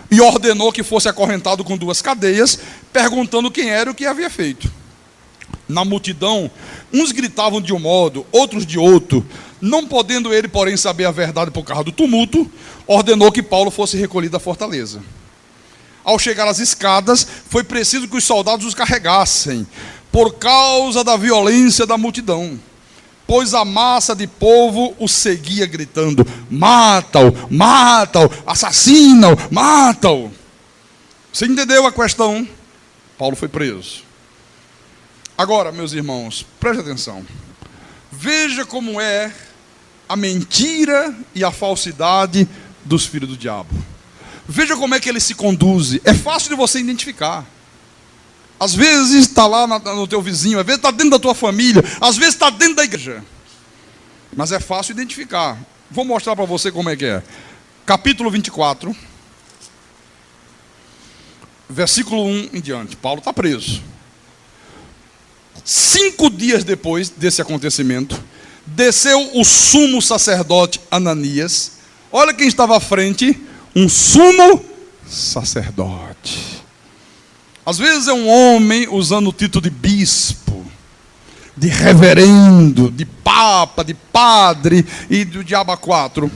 e ordenou que fosse acorrentado com 2 cadeias, perguntando quem era e o que havia feito. Na multidão, uns gritavam de um modo, outros de outro. Não podendo ele, porém, saber a verdade por causa do tumulto, ordenou que Paulo fosse recolhido à fortaleza. Ao chegar às escadas, foi preciso que os soldados os carregassem, por causa da violência da multidão. Pois a massa de povo o seguia gritando: mata-o, mata-o, assassinam, mata-o. Você entendeu a questão? Paulo foi preso. Agora, meus irmãos, preste atenção. Veja como é a mentira e a falsidade dos filhos do diabo. Veja como é que ele se conduz. É fácil de você identificar. Às vezes está lá no teu vizinho, às vezes está dentro da tua família, às vezes está dentro da igreja. Mas é fácil identificar. Vou mostrar para você como é que é. Capítulo 24, versículo 1 em diante. Paulo está preso. 5 dias depois desse acontecimento, desceu o sumo sacerdote Ananias. Olha quem estava à frente: um sumo sacerdote. Às vezes é um homem usando o título de bispo, de reverendo, de papa, de padre e do diabo a 4.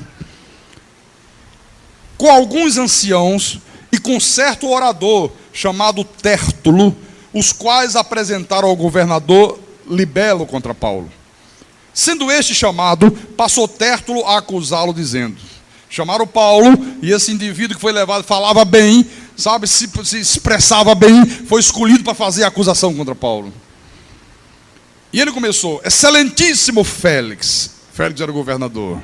Com alguns anciãos e com certo orador chamado Tértulo, os quais apresentaram ao governador libelo contra Paulo. Sendo este chamado, passou Tértulo a acusá-lo, dizendo: chamaram Paulo, e esse indivíduo que foi levado falava bem, sabe, se expressava bem, foi escolhido para fazer a acusação contra Paulo. E ele começou: excelentíssimo Félix, Félix era o governador,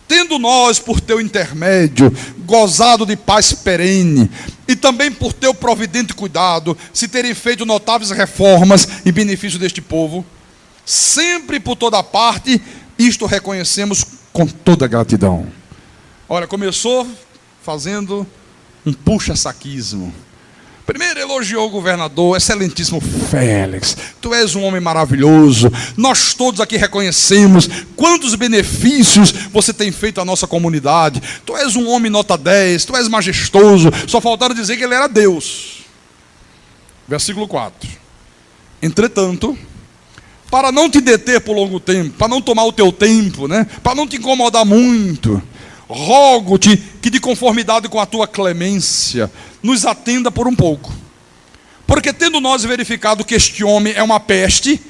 tendo nós, por teu intermédio, gozado de paz perene, e também por teu providente cuidado, se terem feito notáveis reformas em benefício deste povo, sempre e por toda parte, isto reconhecemos com toda gratidão. Olha, começou fazendo um puxa-saquismo. Primeiro elogiou o governador: excelentíssimo Félix, tu és um homem maravilhoso, nós todos aqui reconhecemos quantos benefícios você tem feito à nossa comunidade, tu és um homem nota 10, tu és majestoso. Só faltaram dizer que ele era Deus. Versículo 4. Entretanto, para não te deter por longo tempo, para não tomar o teu tempo, para não te incomodar muito, rogo-te que, de conformidade com a tua clemência, nos atenda por um pouco. Porque tendo nós verificado que este homem é uma peste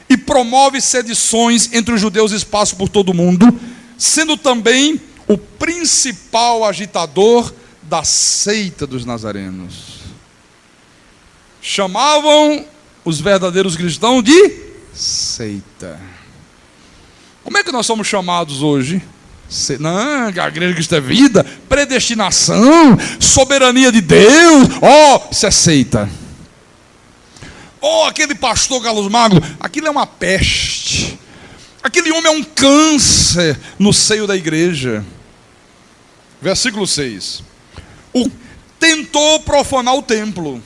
e promove sedições entre os judeus esparsos por todo o mundo, sendo também o principal agitador da seita dos nazarenos. Chamavam os verdadeiros cristãos de seita. Como é que nós somos chamados hoje? Não, a igreja cristã é vida, predestinação, soberania de Deus. Isso é seita. Aquele pastor Carlos Magno, aquilo é uma peste. Aquele homem é um câncer no seio da igreja. Versículo 6. Tentou profanar o templo.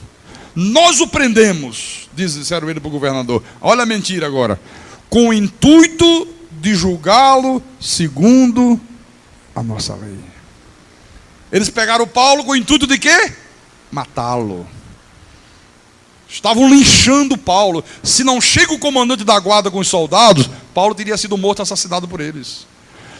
Nós o prendemos, disseram ele para o governador. Olha a mentira agora. Com o intuito de julgá-lo segundo a nossa lei. Eles pegaram Paulo com o intuito de quê? Matá-lo. Estavam linchando Paulo. Se não chega o comandante da guarda com os soldados, Paulo teria sido morto, assassinado por eles.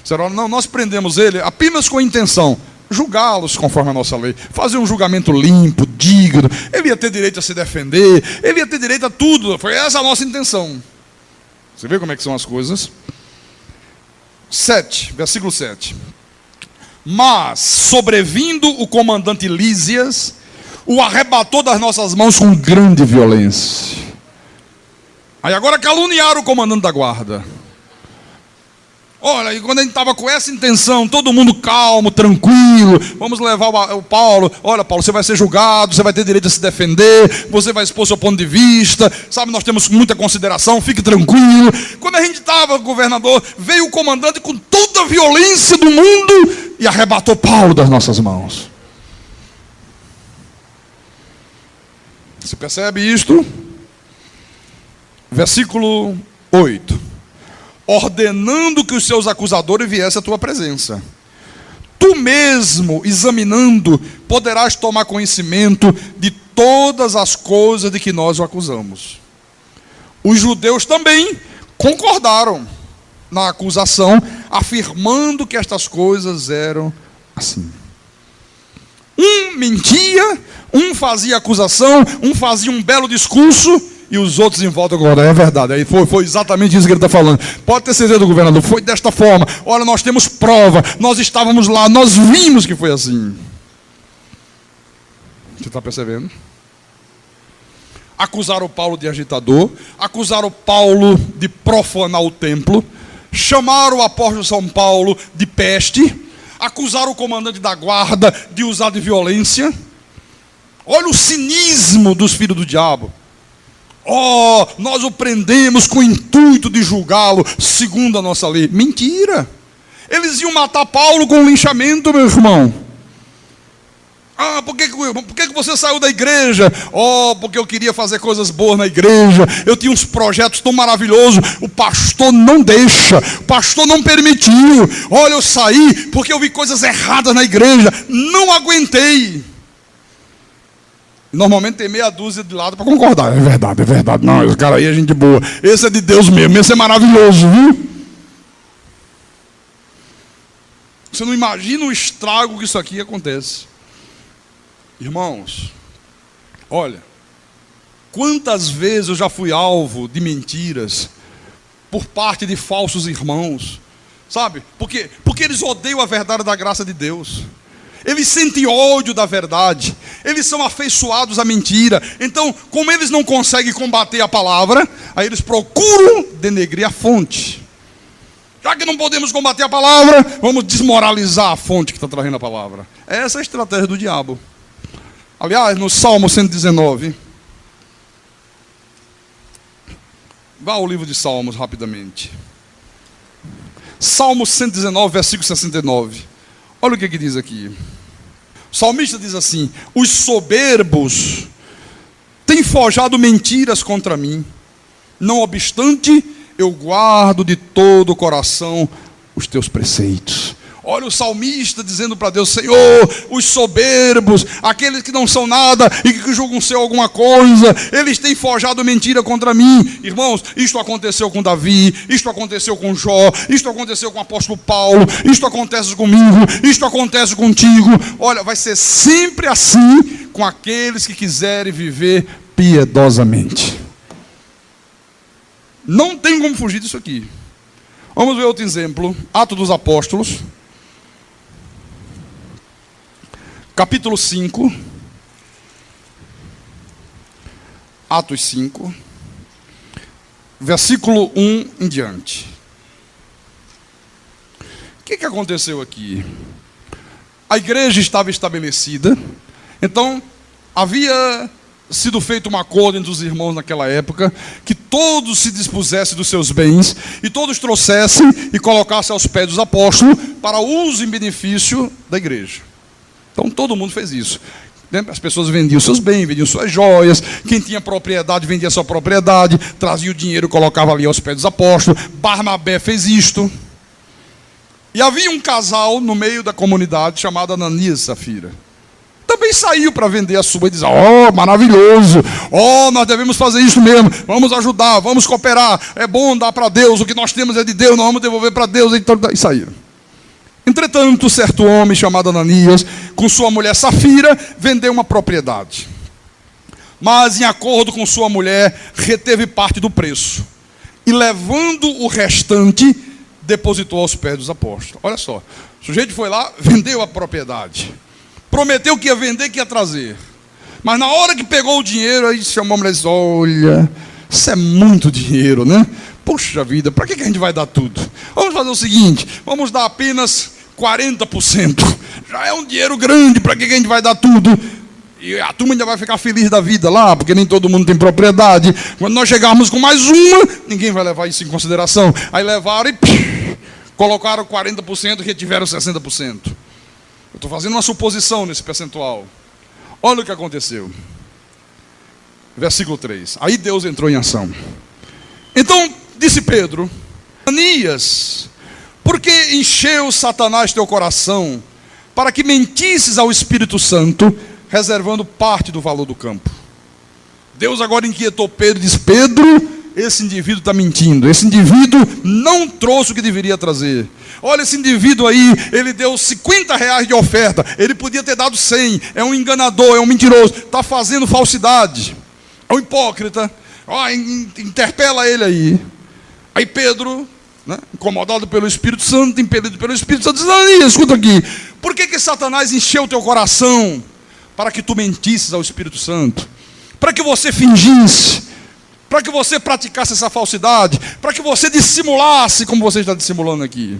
Disseram, não, nós prendemos ele apenas com a intenção julgá-los conforme a nossa lei, fazer um julgamento limpo, digno. Ele ia ter direito a se defender, ele ia ter direito a tudo. Foi essa a nossa intenção. Você vê como é que são as coisas? 7, versículo 7. Mas, sobrevindo o comandante Lísias, o arrebatou das nossas mãos com grande violência. Aí agora caluniaram o comandante da guarda. Olha, e quando a gente estava com essa intenção, todo mundo calmo, tranquilo, vamos levar o Paulo. Olha, Paulo, você vai ser julgado, você vai ter direito a se defender, você vai expor seu ponto de vista, sabe, nós temos muita consideração, fique tranquilo. Quando a gente estava, governador, veio o comandante com toda a violência do mundo e arrebatou Paulo das nossas mãos. Você percebe isto? Versículo 8. Ordenando que os seus acusadores viessem à tua presença. Tu mesmo, examinando, poderás tomar conhecimento de todas as coisas de que nós o acusamos. Os judeus também concordaram na acusação, afirmando que estas coisas eram assim. Um mentia, um fazia acusação, um fazia um belo discurso, e os outros em volta agora, é verdade. Aí foi exatamente isso que ele está falando. Pode ter certeza, governador, foi desta forma. Olha, nós temos prova, nós estávamos lá, nós vimos que foi assim. Você está percebendo? Acusaram Paulo de agitador, acusaram Paulo de profanar o templo, chamaram o apóstolo São Paulo de peste, acusaram o comandante da guarda de usar de violência. Olha o cinismo dos filhos do diabo. Oh, nós o prendemos com o intuito de julgá-lo segundo a nossa lei. Mentira! Eles iam matar Paulo com um linchamento, meu irmão. Ah, por que você saiu da igreja? Oh, porque eu queria fazer coisas boas na igreja. Eu tinha uns projetos tão maravilhosos. O pastor não deixa, o pastor não permitiu. Olha, eu saí porque eu vi coisas erradas na igreja. Não aguentei. Normalmente tem meia dúzia de lado para concordar. É verdade, é verdade. Não, esse cara aí é gente boa. Esse é de Deus mesmo, esse é maravilhoso, viu? Você não imagina o estrago que isso aqui acontece. Irmãos, olha, quantas vezes eu já fui alvo de mentiras por parte de falsos irmãos, sabe? Porque eles odeiam a verdade da graça de Deus. Eles sentem ódio da verdade. Eles são afeiçoados à mentira. Então, como eles não conseguem combater a palavra, aí eles procuram denegrir a fonte. Já que não podemos combater a palavra, vamos desmoralizar a fonte que está trazendo a palavra. Essa é a estratégia do diabo. Aliás, no Salmo 119, vá ao livro de Salmos rapidamente. Salmo 119, versículo 69. Olha o que diz aqui. O salmista diz assim: os soberbos têm forjado mentiras contra mim. Não obstante, eu guardo de todo o coração os teus preceitos. Olha o salmista dizendo para Deus: Senhor, os soberbos, aqueles que não são nada e que julgam ser alguma coisa, eles têm forjado mentira contra mim. Irmãos, isto aconteceu com Davi, isto aconteceu com Jó, isto aconteceu com o apóstolo Paulo, isto acontece comigo, isto acontece contigo. Olha, vai ser sempre assim com aqueles que quiserem viver piedosamente. Não tem como fugir disso aqui. Vamos ver outro exemplo. Atos dos Apóstolos, capítulo 5, Atos 5, versículo 1 em diante. O que aconteceu aqui? A igreja estava estabelecida, então havia sido feito um acordo entre os irmãos naquela época, que todos se dispusessem dos seus bens, e todos trouxessem e colocassem aos pés dos apóstolos, para uso e benefício da igreja. Então todo mundo fez isso. As pessoas vendiam seus bens, vendiam suas joias, quem tinha propriedade vendia sua propriedade, trazia o dinheiro e colocava ali aos pés dos apóstolos. Barnabé fez isto. E havia um casal no meio da comunidade chamado Ananias e Safira. Também saiu para vender a sua e dizer: oh, maravilhoso, oh, nós devemos fazer isso mesmo, vamos ajudar, vamos cooperar, é bom dar para Deus, o que nós temos é de Deus, nós vamos devolver para Deus, e saíram. Entretanto, certo homem chamado Ananias, com sua mulher Safira, vendeu uma propriedade. Mas, em acordo com sua mulher, reteve parte do preço. E, levando o restante, depositou aos pés dos apóstolos. Olha só, o sujeito foi lá, vendeu a propriedade. Prometeu que ia vender, que ia trazer. Mas, na hora que pegou o dinheiro, aí chamou a mulher e disse: olha, isso é muito dinheiro, né? Puxa vida, para que a gente vai dar tudo? Vamos fazer o seguinte, vamos dar apenas 40%. Já é um dinheiro grande, para que a gente vai dar tudo? E a turma ainda vai ficar feliz da vida lá, porque nem todo mundo tem propriedade. Quando nós chegarmos com mais uma, ninguém vai levar isso em consideração. Aí levaram e colocaram 40% e retiveram 60%. Eu estou fazendo uma suposição nesse percentual. Olha o que aconteceu. Versículo 3. Aí Deus entrou em ação. Então, disse Pedro: Ananias, por que encheu Satanás teu coração para que mentisses ao Espírito Santo, reservando parte do valor do campo? Deus agora inquietou Pedro e disse: Pedro, esse indivíduo está mentindo, esse indivíduo não trouxe o que deveria trazer. Olha, esse indivíduo aí, ele deu R$50 de oferta, ele podia ter dado 100, é um enganador, é um mentiroso, está fazendo falsidade, é um hipócrita. Interpela ele aí. Aí Pedro, né, incomodado pelo Espírito Santo, impelido pelo Espírito Santo, diz: Ananias, escuta aqui, por que Satanás encheu o teu coração para que tu mentisses ao Espírito Santo? Para que você fingisse, para que você praticasse essa falsidade, para que você dissimulasse como você está dissimulando aqui.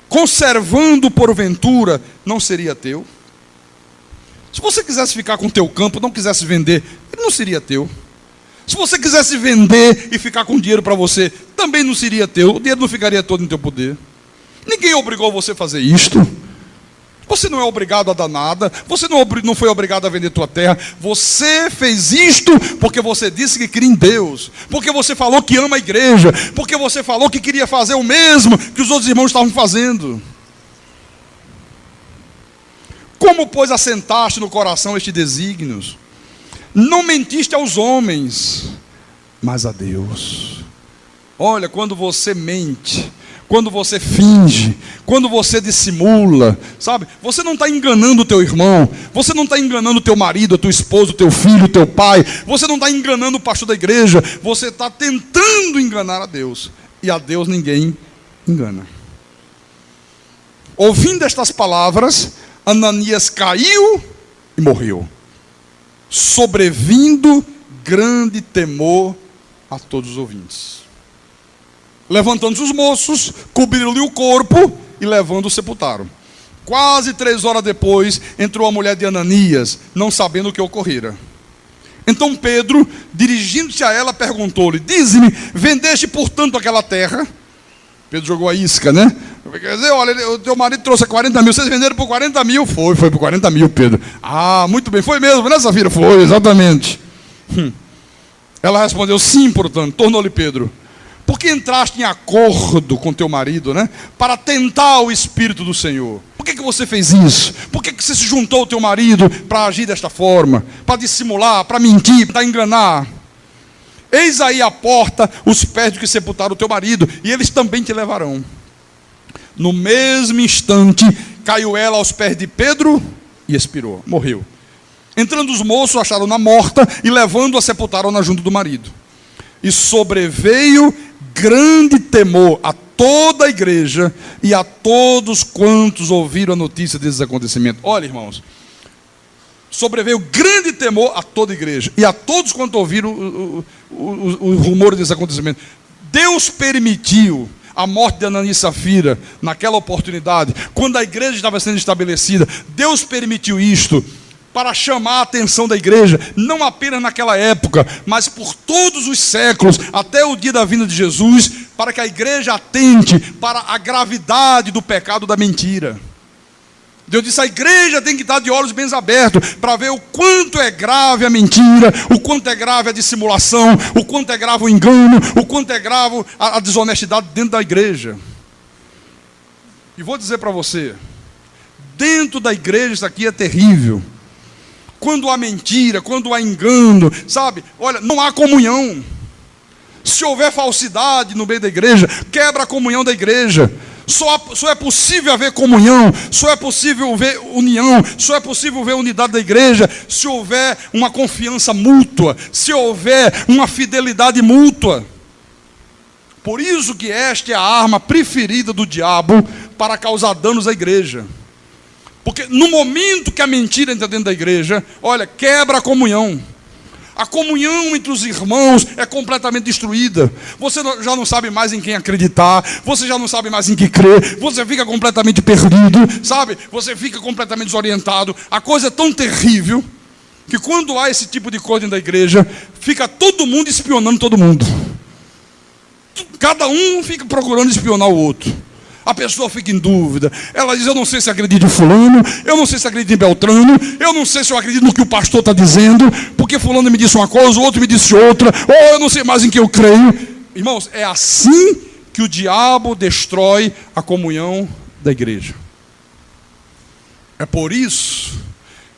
Conservando porventura, não seria teu? Se você quisesse ficar com o teu campo, não quisesse vender, ele não seria teu. Se você quisesse vender e ficar com dinheiro para você, também não seria teu. O dinheiro não ficaria todo em teu poder. Ninguém obrigou você a fazer isto. Você não é obrigado a dar nada. Você não foi obrigado a vender tua terra. Você fez isto porque você disse que cria em Deus. Porque você falou que ama a igreja. Porque você falou que queria fazer o mesmo que os outros irmãos estavam fazendo. Como, pois, assentaste no coração estes desígnios? Não mentiste aos homens, mas a Deus. Olha, quando você mente, quando você finge, quando você dissimula, sabe? Você não está enganando o teu irmão, você não está enganando o teu marido, a tua esposa, o teu filho, o teu pai, você não está enganando o pastor da igreja, você está tentando enganar a Deus. E a Deus ninguém engana. Ouvindo estas palavras, Ananias caiu e morreu, sobrevindo grande temor a todos os ouvintes. Levantando-se os moços, cobriram-lhe o corpo e levando-o sepultaram. Quase 3 horas depois, entrou a mulher de Ananias, não sabendo o que ocorrera. Então Pedro, dirigindo-se a ela, perguntou-lhe: dize-me, vendeste portanto aquela terra? Pedro jogou a isca, né? Quer dizer, olha, o teu marido trouxe 40 mil, vocês venderam por 40 mil? Foi por 40 mil, Pedro. Ah, muito bem, foi mesmo, né, Safira? Foi, exatamente. Ela respondeu: sim, portanto. Tornou-lhe Pedro: por que entraste em acordo com teu marido, né? Para tentar o Espírito do Senhor. Por que você fez isso? Por que você se juntou ao teu marido para agir desta forma? Para dissimular, para mentir, para enganar? Eis aí à porta os pés de que sepultaram o teu marido, e eles também te levarão. No mesmo instante, caiu ela aos pés de Pedro e expirou, morreu. Entrando os moços, acharam-na morta e levando-a, sepultaram-na junto do marido. E sobreveio grande temor a toda a igreja e a todos quantos ouviram a notícia desses acontecimentos. Olha, irmãos, sobreveio grande temor a toda a igreja e a todos quantos ouviram o rumor desses acontecimentos. Deus permitiu a morte de Ananias e Safira naquela oportunidade, quando a igreja estava sendo estabelecida. Deus permitiu isto para chamar a atenção da igreja, não apenas naquela época, mas por todos os séculos, até o dia da vinda de Jesus, para que a igreja atente para a gravidade do pecado da mentira. Deus disse, a igreja tem que estar de olhos bem abertos, para ver o quanto é grave a mentira, o quanto é grave a dissimulação, o quanto é grave o engano, o quanto é grave a desonestidade dentro da igreja. E vou dizer para você, dentro da igreja isso aqui é terrível. Quando há mentira, quando há engano, sabe? Olha, não há comunhão. Se houver falsidade no meio da igreja, quebra a comunhão da igreja. Só é possível haver comunhão, só é possível ver união, só é possível ver unidade da igreja se houver uma confiança mútua, se houver uma fidelidade mútua. Por isso que esta é a arma preferida do diabo para causar danos à igreja. Porque no momento que a mentira entra dentro da igreja, olha, quebra a comunhão. A comunhão entre os irmãos é completamente destruída. Você já não sabe mais em quem acreditar. Você já não sabe mais em que crer. Você fica completamente perdido, sabe? Você fica completamente desorientado. A coisa é tão terrível que quando há esse tipo de coisa dentro da igreja, fica todo mundo espionando todo mundo. Cada um fica procurando espionar o outro. A pessoa fica em dúvida. Ela diz, eu não sei se acredito em fulano, eu não sei se acredito em Beltrano, eu não sei se eu acredito no que o pastor está dizendo, porque fulano me disse uma coisa, o outro me disse outra, ou eu não sei mais em que eu creio. Irmãos, é assim que o diabo destrói a comunhão da igreja. É por isso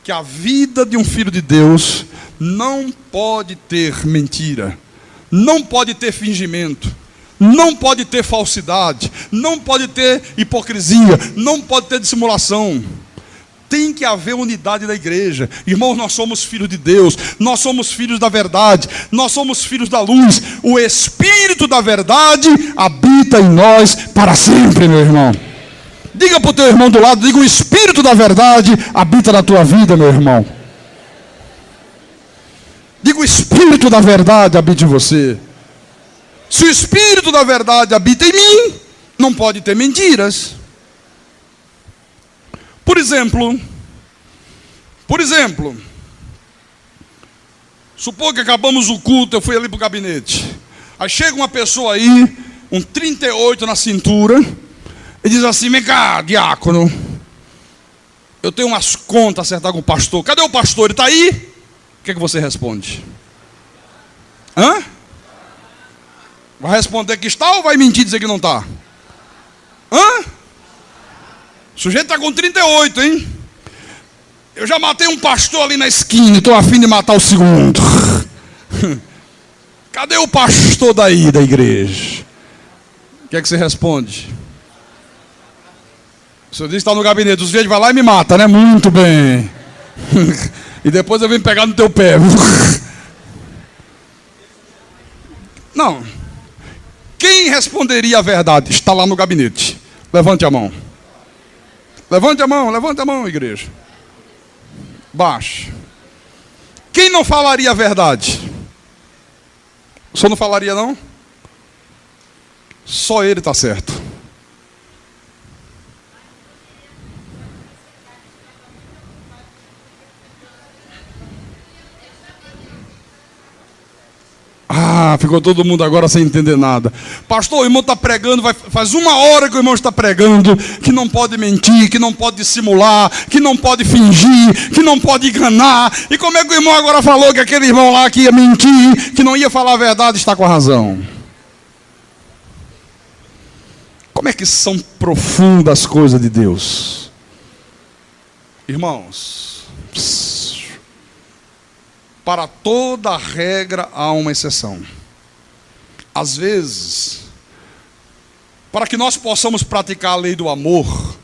que a vida de um filho de Deus não pode ter mentira, não pode ter fingimento, não pode ter falsidade, não pode ter hipocrisia, não pode ter dissimulação. Tem que haver unidade da igreja. Irmãos, nós somos filhos de Deus, nós somos filhos da verdade, nós somos filhos da luz. O Espírito da verdade habita em nós para sempre, meu irmão. Diga para o teu irmão do lado, diga, o Espírito da verdade habita na tua vida, meu irmão. Diga, o Espírito da verdade habita em você. Se o Espírito da verdade habita em mim, não pode ter mentiras. Por exemplo, supor que acabamos o culto, eu fui ali para o gabinete. Aí chega uma pessoa aí, um 38 na cintura, e diz assim, vem cá, diácono, eu tenho umas contas a acertar com o pastor. Cadê o pastor? Ele está aí? O que é que você responde? Hã? Vai responder que está ou vai mentir e dizer que não está? Hã? O sujeito está com 38, hein? Eu já matei um pastor ali na esquina e estou a fim de matar o segundo. Cadê o pastor daí da igreja? O que é que você responde? O senhor diz que está no gabinete, o sujeito vai lá e me mata, né? Muito bem. E depois eu venho pegar no teu pé. Não. Quem responderia a verdade? Está lá no gabinete. Levante a mão. Levante a mão, igreja. Baixe. Quem não falaria a verdade? O senhor não falaria, não? Só ele está certo. Ficou todo mundo agora sem entender nada. Pastor, o irmão está pregando, faz 1 hora que o irmão está pregando, que não pode mentir, que não pode dissimular, que não pode fingir, que não pode enganar. E como é que o irmão agora falou que aquele irmão lá que ia mentir, que não ia falar a verdade, está com a razão? Como é que são profundas as coisas de Deus? Irmãos, para toda regra há uma exceção. Às vezes, para que nós possamos praticar a lei do amor,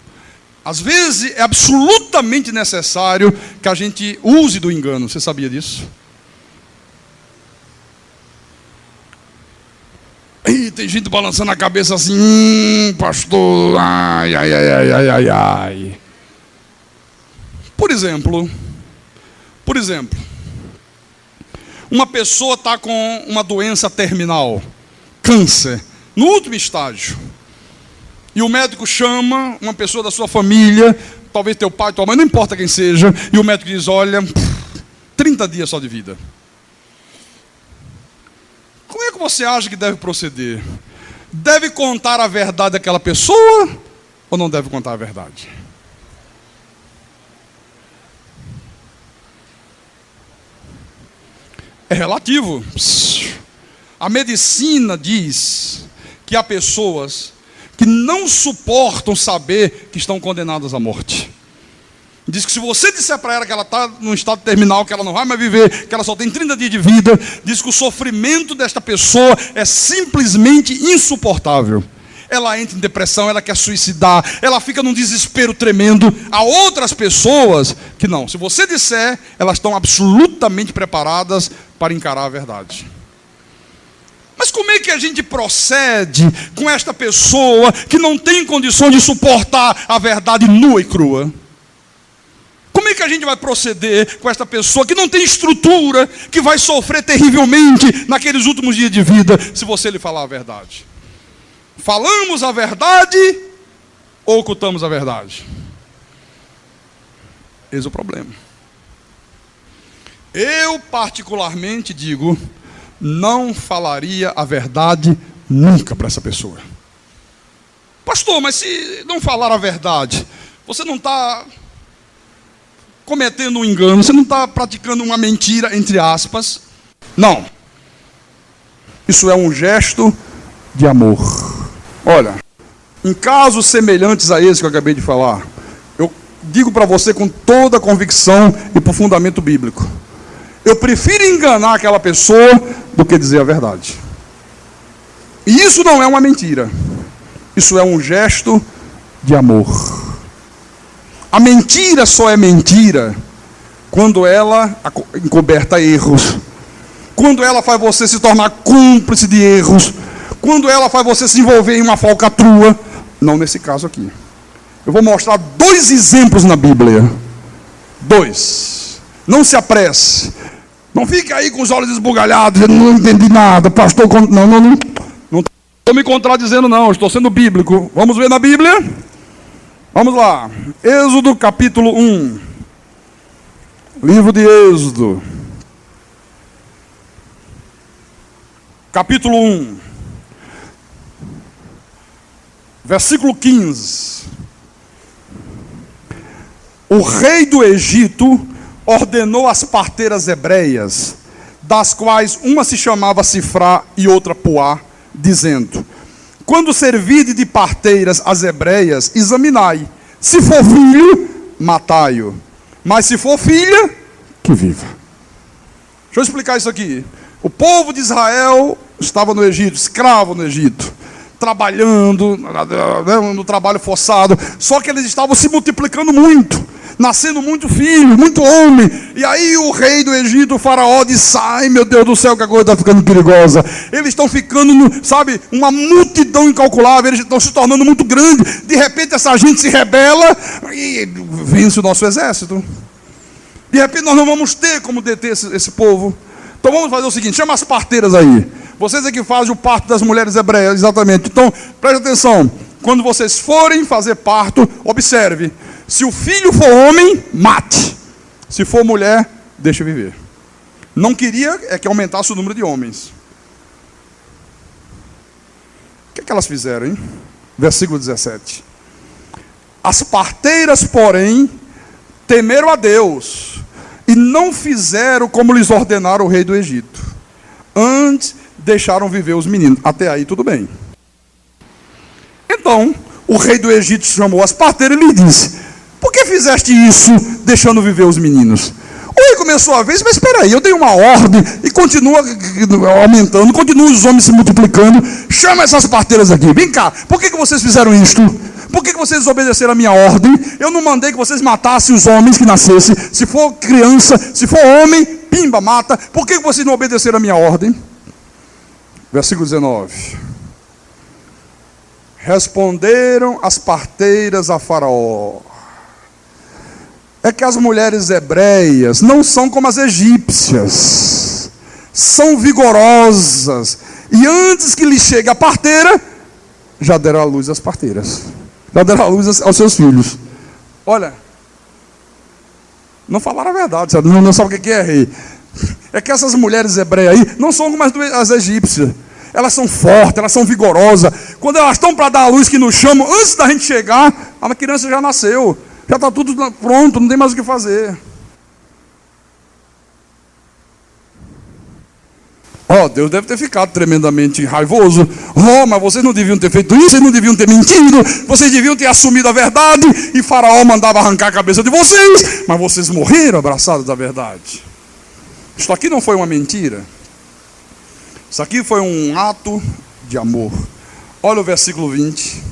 às vezes é absolutamente necessário que a gente use do engano. Você sabia disso? E tem gente balançando a cabeça assim, pastor, ai. Por exemplo, uma pessoa está com uma doença terminal, câncer, no último estágio. E o médico chama uma pessoa da sua família talvez teu pai, tua mãe, não importa quem seja, e o médico diz, olha, 30 dias só de vida. Como é que você acha que deve proceder? Deve contar a verdade àquela pessoa ou não deve contar a verdade? É relativo. A medicina diz que há pessoas que não suportam saber que estão condenadas à morte. Diz que se você disser para ela que ela está num estado terminal, que ela não vai mais viver, que ela só tem 30 dias de vida, diz que o sofrimento desta pessoa é simplesmente insuportável. Ela entra em depressão, ela quer suicidar, ela fica num desespero tremendo. Há outras pessoas que não. Se você disser, elas estão absolutamente preparadas para encarar a verdade. Mas como é que a gente procede com esta pessoa que não tem condições de suportar a verdade nua e crua? Como é que a gente vai proceder com esta pessoa que não tem estrutura, que vai sofrer terrivelmente naqueles últimos dias de vida, se você lhe falar a verdade? Falamos a verdade ou ocultamos a verdade? Eis o problema. Eu particularmente digo, não falaria a verdade nunca para essa pessoa. Pastor, mas se não falar a verdade, você não está cometendo um engano, você não está praticando uma mentira, entre aspas. Não. Isso é um gesto de amor. Olha, em casos semelhantes a esse que eu acabei de falar, eu digo para você com toda a convicção e por fundamento bíblico, eu prefiro enganar aquela pessoa do que dizer a verdade. E isso não é uma mentira. Isso é um gesto de amor. A mentira só é mentira quando ela encoberta erros, quando ela faz você se tornar cúmplice de erros, quando ela faz você se envolver em uma falcatrua. Não nesse caso aqui. Eu vou mostrar 2 exemplos na Bíblia. 2. Não se apresse. Não fique aí com os olhos esbugalhados, eu não entendi nada, pastor. Não estou me contradizendo, não, estou sendo bíblico. Vamos ver na Bíblia? Vamos lá. Êxodo capítulo 1. Livro de Êxodo. Capítulo 1. Versículo 15. O rei do Egito ordenou as parteiras hebreias, das quais uma se chamava Sifrá e outra Puá, dizendo: quando servirdes de parteiras as hebreias, examinai. Se for filho, matai-o. Mas se for filha, que viva. Deixa eu explicar isso aqui. O povo de Israel estava no Egito, escravo no Egito, trabalhando, no trabalho forçado. Só que eles estavam se multiplicando muito, nascendo muito filho, muito homem. E aí o rei do Egito, o faraó, disse: ai meu Deus do céu, que a coisa está ficando perigosa. Eles estão ficando, uma multidão incalculável, eles estão se tornando muito grandes. De repente essa gente se rebela e vence o nosso exército. De repente nós não vamos ter como deter esse povo. Então vamos fazer o seguinte, chama as parteiras aí. Vocês é que fazem o parto das mulheres hebreias, exatamente. Então, preste atenção. Quando vocês forem fazer parto, observe. Se o filho for homem, mate. Se for mulher, deixe viver. Não queria que aumentasse o número de homens. O que elas fizeram, hein? Versículo 17. As parteiras, porém, temeram a Deus e não fizeram como lhes ordenara o rei do Egito. Antes, deixaram viver os meninos. Até aí, tudo bem. Então, o rei do Egito chamou as parteiras e lhe disse: por que fizeste isso, deixando viver os meninos? O rei começou a ver, mas espera aí, eu dei uma ordem e continua aumentando, continuam os homens se multiplicando. Chama essas parteiras aqui, vem cá, por que vocês fizeram isto? Por que vocês desobedeceram a minha ordem? Eu não mandei que vocês matassem os homens que nascessem. Se for criança, se for homem, pimba, mata. Por que vocês não obedeceram a minha ordem? Versículo 19. Responderam as parteiras a Faraó: é que as mulheres hebreias não são como as egípcias, são vigorosas, e antes que lhe chegue a parteira, já deram à luz as parteiras, já deram à luz aos seus filhos. Olha, Não falaram a verdade, não sabe o que é rei. É que essas mulheres hebreias aí não são como as egípcias. Elas são fortes, elas são vigorosas. Quando elas estão para dar a luz que nos chamam, antes da gente chegar, a criança já nasceu. Já está tudo pronto, não tem mais o que fazer. Deus deve ter ficado tremendamente raivoso. Mas vocês não deviam ter feito isso, vocês não deviam ter mentido, vocês deviam ter assumido a verdade, e Faraó mandava arrancar a cabeça de vocês, mas vocês morreram abraçados da verdade. Isso aqui não foi uma mentira. Isso aqui foi um ato de amor. Olha o versículo 20.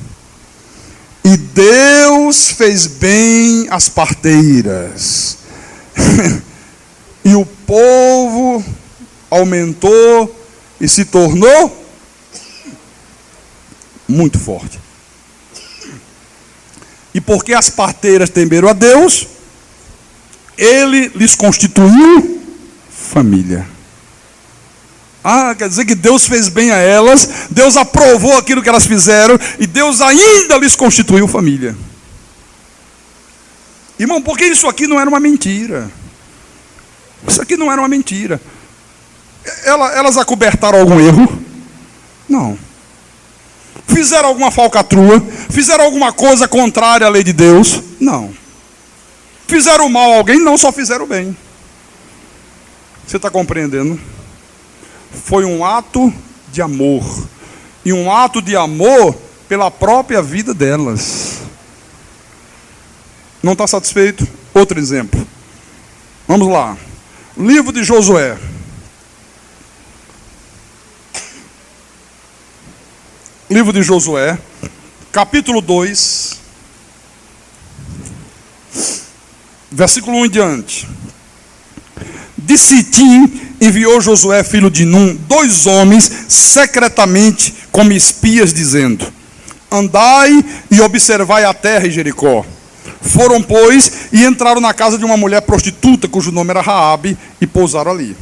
E Deus fez bem as parteiras. E o povo aumentou e se tornou muito forte. E porque as parteiras temeram a Deus, Ele lhes constituiu família. Quer dizer que Deus fez bem a elas, Deus aprovou aquilo que elas fizeram, e Deus ainda lhes constituiu família. Irmão, porque isso aqui não era uma mentira. Isso aqui não era uma mentira. Elas acobertaram algum erro? Não. Fizeram alguma falcatrua? Fizeram alguma coisa contrária à lei de Deus? Não. Fizeram mal a alguém? Não, só fizeram bem. Você está compreendendo? Foi um ato de amor. E um ato de amor pela própria vida delas. Não está satisfeito? Outro exemplo. Vamos lá. Livro de Josué. Livro de Josué, capítulo 2, versículo 1 em diante. De Sitim enviou Josué, filho de Num, 2 homens secretamente como espias, dizendo: andai e observai a terra em Jericó. Foram, pois, e entraram na casa de uma mulher prostituta, cujo nome era Raabe, e pousaram ali.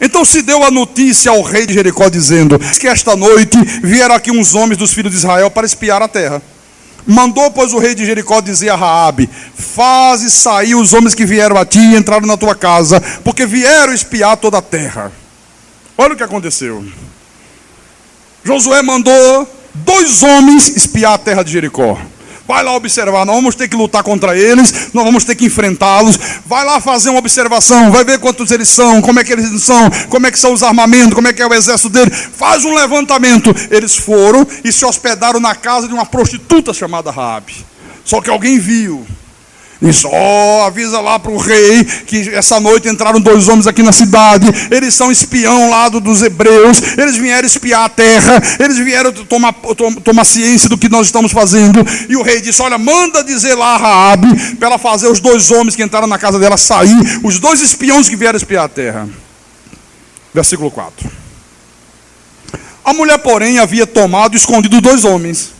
Então se deu a notícia ao rei de Jericó, dizendo: que esta noite vieram aqui uns homens dos filhos de Israel para espiar a terra. Mandou, pois, o rei de Jericó dizer a Raabe: faze sair os homens que vieram a ti e entraram na tua casa, porque vieram espiar toda a terra. Olha o que aconteceu. Josué mandou 2 homens espiar a terra de Jericó. Vai lá observar, nós vamos ter que lutar contra eles, nós vamos ter que enfrentá-los. Vai lá fazer uma observação, vai ver quantos eles são, como é que eles são, como é que são os armamentos, como é que é o exército deles. Faz um levantamento. Eles foram e se hospedaram na casa de uma prostituta chamada Raabe. Só que alguém viu. Disse: avisa lá para o rei que essa noite entraram 2 homens aqui na cidade. Eles são espião lá dos hebreus. Eles vieram espiar a terra. Eles vieram tomar ciência do que nós estamos fazendo. E o rei disse: olha, manda dizer lá a Raabe para ela fazer os 2 homens que entraram na casa dela sair. Os 2 espiões que vieram espiar a terra. Versículo 4. A mulher, porém, havia tomado e escondido 2 homens.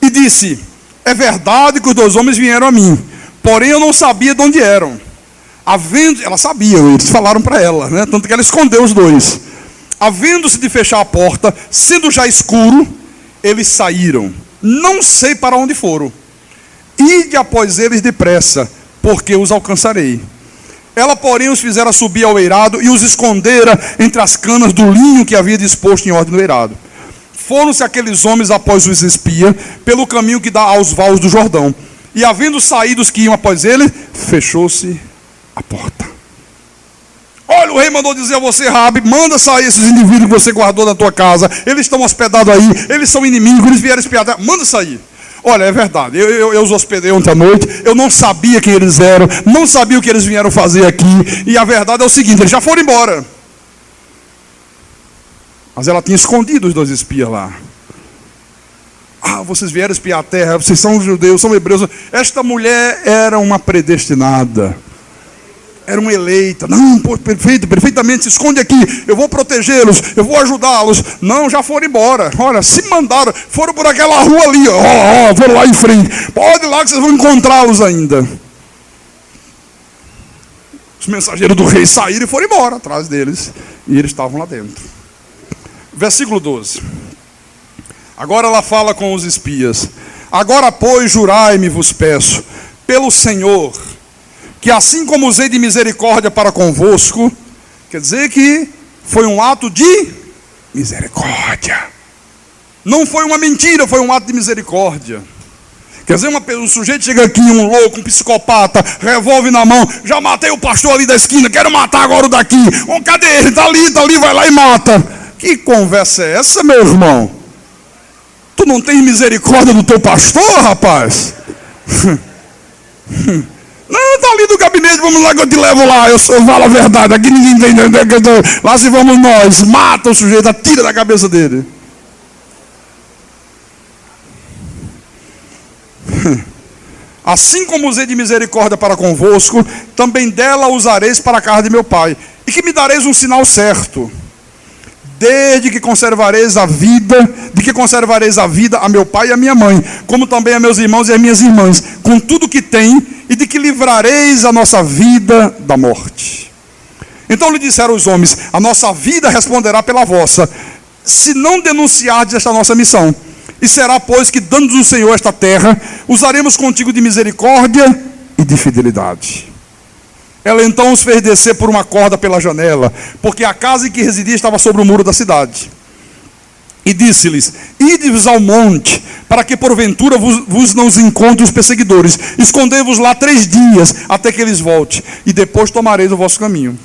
E disse: é verdade que os 2 homens vieram a mim, porém eu não sabia de onde eram. Ela sabia, eles falaram para ela, né? Tanto que ela escondeu os 2. Havendo-se de fechar a porta, sendo já escuro, eles saíram. Não sei para onde foram. Ide após eles depressa, porque os alcançarei. Ela, porém, os fizera subir ao eirado e os escondera entre as canas do linho que havia disposto em ordem no eirado. Foram-se aqueles homens após os espias, pelo caminho que dá aos vales do Jordão. E havendo saído os que iam após ele, fechou-se a porta. Olha, o rei mandou dizer a você: Raabe, manda sair esses indivíduos que você guardou na tua casa. Eles estão hospedados aí, eles são inimigos, eles vieram espiar. Manda sair. Olha, é verdade, eu os hospedei ontem à noite. Eu não sabia quem eles eram, não sabia o que eles vieram fazer aqui. E a verdade é o seguinte: eles já foram embora. Mas ela tinha escondido os 2 espias lá. Vocês vieram espiar a terra, vocês são judeus, são hebreus. Esta mulher era uma predestinada, era uma eleita. Não, perfeitamente, se esconde aqui, eu vou protegê-los, eu vou ajudá-los. Não, já foram embora. Olha, se mandaram, foram por aquela rua ali, foram lá em frente. Pode ir lá que vocês vão encontrá-los ainda. Os mensageiros do rei saíram e foram embora atrás deles, e eles estavam lá dentro. Versículo 12. Agora ela fala com os espias: agora, pois, jurai-me, vos peço, pelo Senhor, que assim como usei de misericórdia para convosco, quer dizer que foi um ato de misericórdia. Não foi uma mentira, foi um ato de misericórdia. Quer dizer, um sujeito chega aqui, um louco, um psicopata, revólver na mão, já matei o pastor ali da esquina, quero matar agora o daqui. Oh, cadê ele? Está ali, vai lá e mata. Que conversa é essa, meu irmão? Tu não tens misericórdia do teu pastor, rapaz? Não, está ali no gabinete, vamos lá que eu te levo lá, eu falo a verdade, aqui ninguém tem, lá se vamos nós, mata o sujeito, atira da cabeça dele. Assim como usei de misericórdia para convosco, também dela usareis para a casa de meu pai, e que me dareis um sinal certo, desde que conservareis a vida, de que conservareis a vida a meu pai e a minha mãe, como também a meus irmãos e as minhas irmãs, com tudo que tem, e de que livrareis a nossa vida da morte. Então lhe disseram os homens: a nossa vida responderá pela vossa, se não denunciardes esta nossa missão. E será, pois, que dando-nos o Senhor esta terra, usaremos contigo de misericórdia e de fidelidade. Ela então os fez descer por uma corda pela janela, porque a casa em que residia estava sobre o muro da cidade. E disse-lhes: ide-vos ao monte, para que porventura vos não encontrem os perseguidores. Escondei-vos lá 3 dias, até que eles voltem, e depois tomareis o vosso caminho.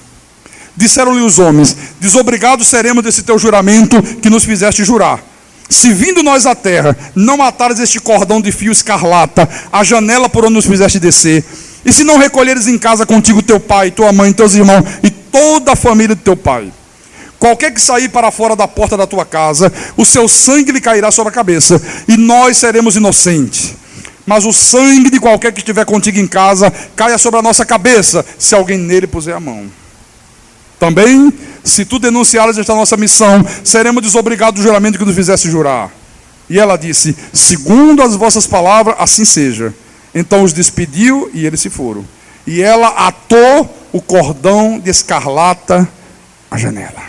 Disseram-lhe os homens: desobrigados seremos desse teu juramento que nos fizeste jurar. Se vindo nós à terra, não matares este cordão de fio escarlata, a janela por onde nos fizeste descer, e se não recolheres em casa contigo teu pai, tua mãe, teus irmãos e toda a família de teu pai, qualquer que sair para fora da porta da tua casa, o seu sangue lhe cairá sobre a cabeça, e nós seremos inocentes. Mas o sangue de qualquer que estiver contigo em casa caia sobre a nossa cabeça, se alguém nele puser a mão. Também, se tu denunciares esta nossa missão, seremos desobrigados do juramento que nos fizeste jurar. E ela disse: segundo as vossas palavras, assim seja. Então os despediu e eles se foram. E ela atou o cordão de escarlata à janela.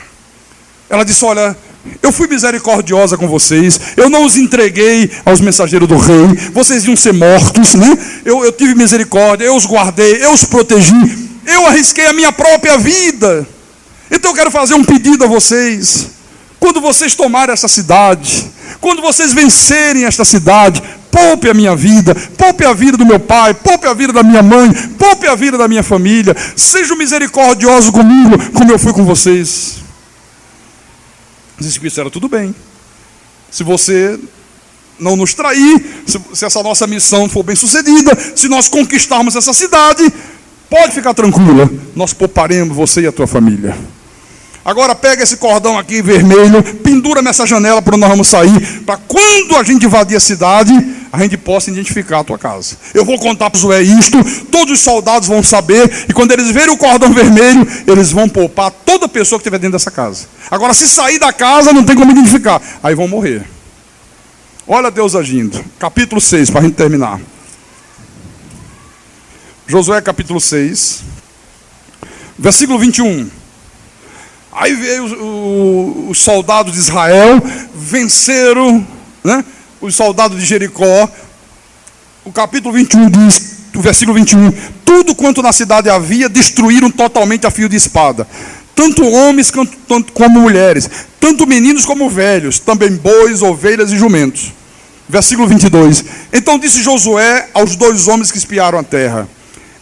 Ela disse: olha, eu fui misericordiosa com vocês, eu não os entreguei aos mensageiros do rei, vocês iam ser mortos, né? Eu tive misericórdia, eu os guardei, eu os protegi, eu arrisquei a minha própria vida. Então eu quero fazer um pedido a vocês: quando vocês tomarem essa cidade, quando vocês vencerem esta cidade, poupe a minha vida, poupe a vida do meu pai, poupe a vida da minha mãe, poupe a vida da minha família, sejam misericordiosos comigo, como eu fui com vocês. Os espíritos disseram: tudo bem, se você não nos trair, se essa nossa missão for bem sucedida, se nós conquistarmos essa cidade, pode ficar tranquila, nós pouparemos você e a tua família. Agora pega esse cordão aqui vermelho, pendura nessa janela por onde nós vamos sair, para quando a gente invadir a cidade, a gente possa identificar a tua casa. Eu vou contar para o Josué isto, todos os soldados vão saber, e quando eles verem o cordão vermelho, eles vão poupar toda pessoa que estiver dentro dessa casa. Agora, se sair da casa, não tem como identificar, aí vão morrer. Olha Deus agindo. Capítulo 6, para a gente terminar. Josué capítulo 6, versículo 21. Aí veio os soldados de Israel, venceram, né, os soldados de Jericó. O capítulo 21 diz, o versículo 21, tudo quanto na cidade havia, destruíram totalmente a fio de espada. Tanto homens como mulheres, tanto meninos como velhos, também bois, ovelhas e jumentos. Versículo 22. Então disse Josué aos 2 homens que espiaram a terra: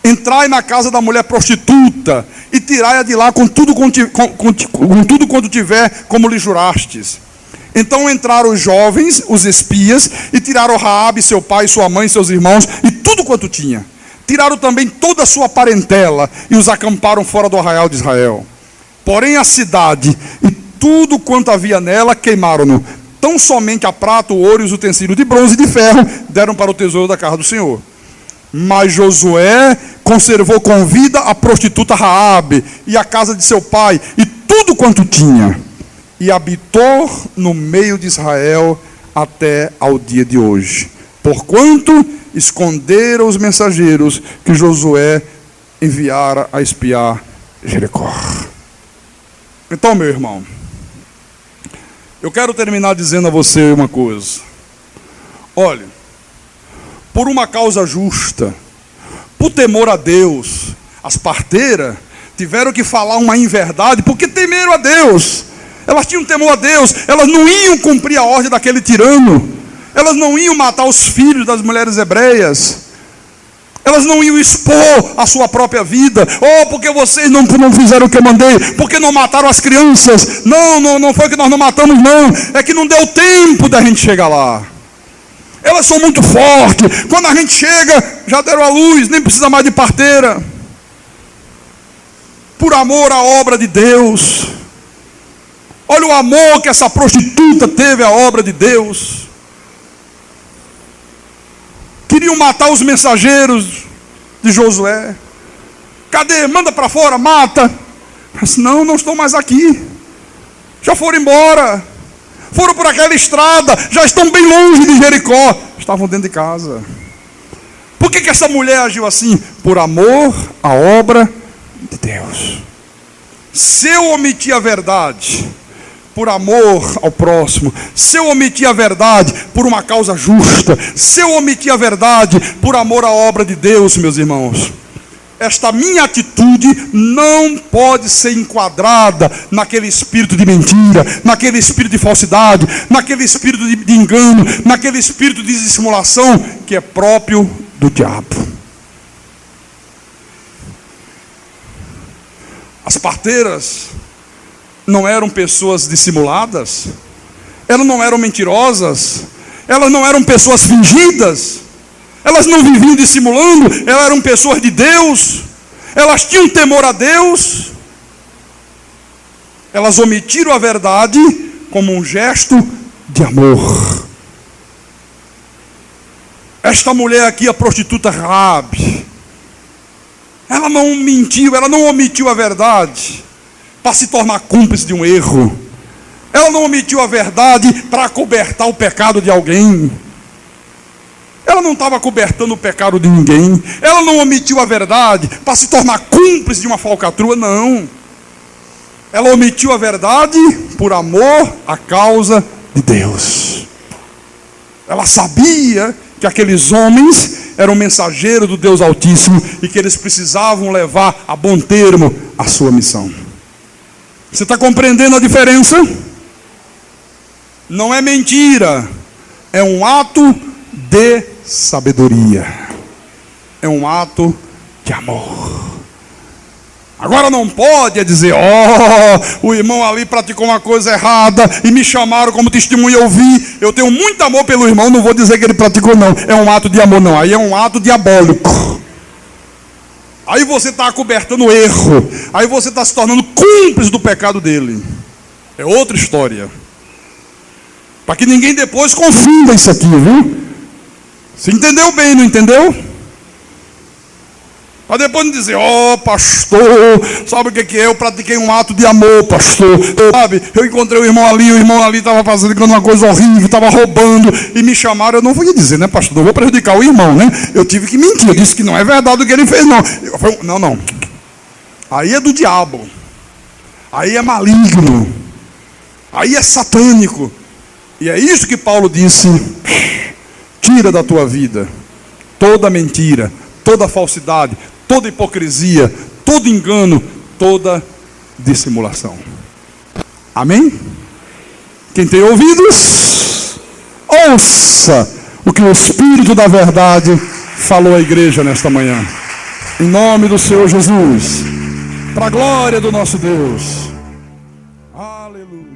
entrai na casa da mulher prostituta e tirai-a de lá com tudo quanto tiver, como lhe jurastes. Então entraram os jovens, os espias, e tiraram Raabe, seu pai, sua mãe, seus irmãos, e tudo quanto tinha. Tiraram também toda a sua parentela, e os acamparam fora do arraial de Israel. Porém a cidade e tudo quanto havia nela queimaram-no. Tão somente a prata, o ouro e os utensílios de bronze e de ferro deram para o tesouro da casa do Senhor. Mas Josué conservou com vida a prostituta Raabe e a casa de seu pai e tudo quanto tinha, e habitou no meio de Israel até ao dia de hoje, porquanto esconderam os mensageiros que Josué enviara a espiar Jericó. Então, meu irmão, eu quero terminar dizendo a você uma coisa. Olha, por uma causa justa, por temor a Deus, as parteiras tiveram que falar uma inverdade, porque temeram a Deus. Elas tinham temor a Deus, elas não iam cumprir a ordem daquele tirano, elas não iam matar os filhos das mulheres hebreias, elas não iam expor a sua própria vida. Oh, porque vocês não fizeram o que eu mandei, porque não mataram as crianças. Não foi que nós não matamos, não, é que não deu tempo da gente chegar lá. Elas são muito fortes, quando a gente chega, já deram a luz, nem precisa mais de parteira. Por amor à obra de Deus. Olha o amor que essa prostituta teve à obra de Deus. Queriam matar os mensageiros de Josué. Cadê? Manda para fora, mata. Mas não estão mais aqui. Já foram embora. Foram por aquela estrada, já estão bem longe de Jericó. Estavam dentro de casa. Por que essa mulher agiu assim? Por amor à obra de Deus. Se eu omitir a verdade por amor ao próximo, se eu omitir a verdade por uma causa justa, se eu omitir a verdade por amor à obra de Deus, meus irmãos, esta minha atitude não pode ser enquadrada naquele espírito de mentira, naquele espírito de falsidade, naquele espírito de engano, naquele espírito de dissimulação que é próprio do diabo. As parteiras não eram pessoas dissimuladas, elas não eram mentirosas, elas não eram pessoas fingidas, elas não viviam dissimulando, elas eram pessoas de Deus, elas tinham temor a Deus, elas omitiram a verdade como um gesto de amor. Esta mulher aqui, a prostituta Raabe, ela não mentiu, ela não omitiu a verdade para se tornar cúmplice de um erro. Ela não omitiu a verdade para acobertar o pecado de alguém. Ela não estava acobertando o pecado de ninguém. Ela não omitiu a verdade para se tornar cúmplice de uma falcatrua, não. Ela omitiu a verdade por amor à causa de Deus. Ela sabia que aqueles homens eram mensageiros do Deus Altíssimo e que eles precisavam levar a bom termo a sua missão. Você está compreendendo a diferença? Não é mentira, é um ato de sabedoria, é um ato de amor. Agora não pode dizer, o irmão ali praticou uma coisa errada e me chamaram como testemunha, eu vi, eu tenho muito amor pelo irmão, não vou dizer que ele praticou não, é um ato de amor não, aí é um ato diabólico. Aí você está acobertando o erro, aí você está se tornando cúmplice do pecado dele. É outra história. Para que ninguém depois confunda isso aqui, viu? Você entendeu bem, não entendeu? Para depois não dizer, pastor, sabe o que é? Eu pratiquei um ato de amor, pastor. Sabe, eu encontrei o irmão ali estava fazendo uma coisa horrível, estava roubando, e me chamaram, eu não vou dizer, né, pastor? Não vou prejudicar o irmão, né? Eu tive que mentir, eu disse que não é verdade o que ele fez, não. Não. Aí é do diabo. Aí é maligno. Aí é satânico. E é isso que Paulo disse: tira da tua vida toda mentira, toda falsidade, toda hipocrisia, todo engano, toda dissimulação. Amém? Quem tem ouvidos, ouça o que o Espírito da verdade falou à igreja nesta manhã. Em nome do Senhor Jesus, para a glória do nosso Deus. Aleluia.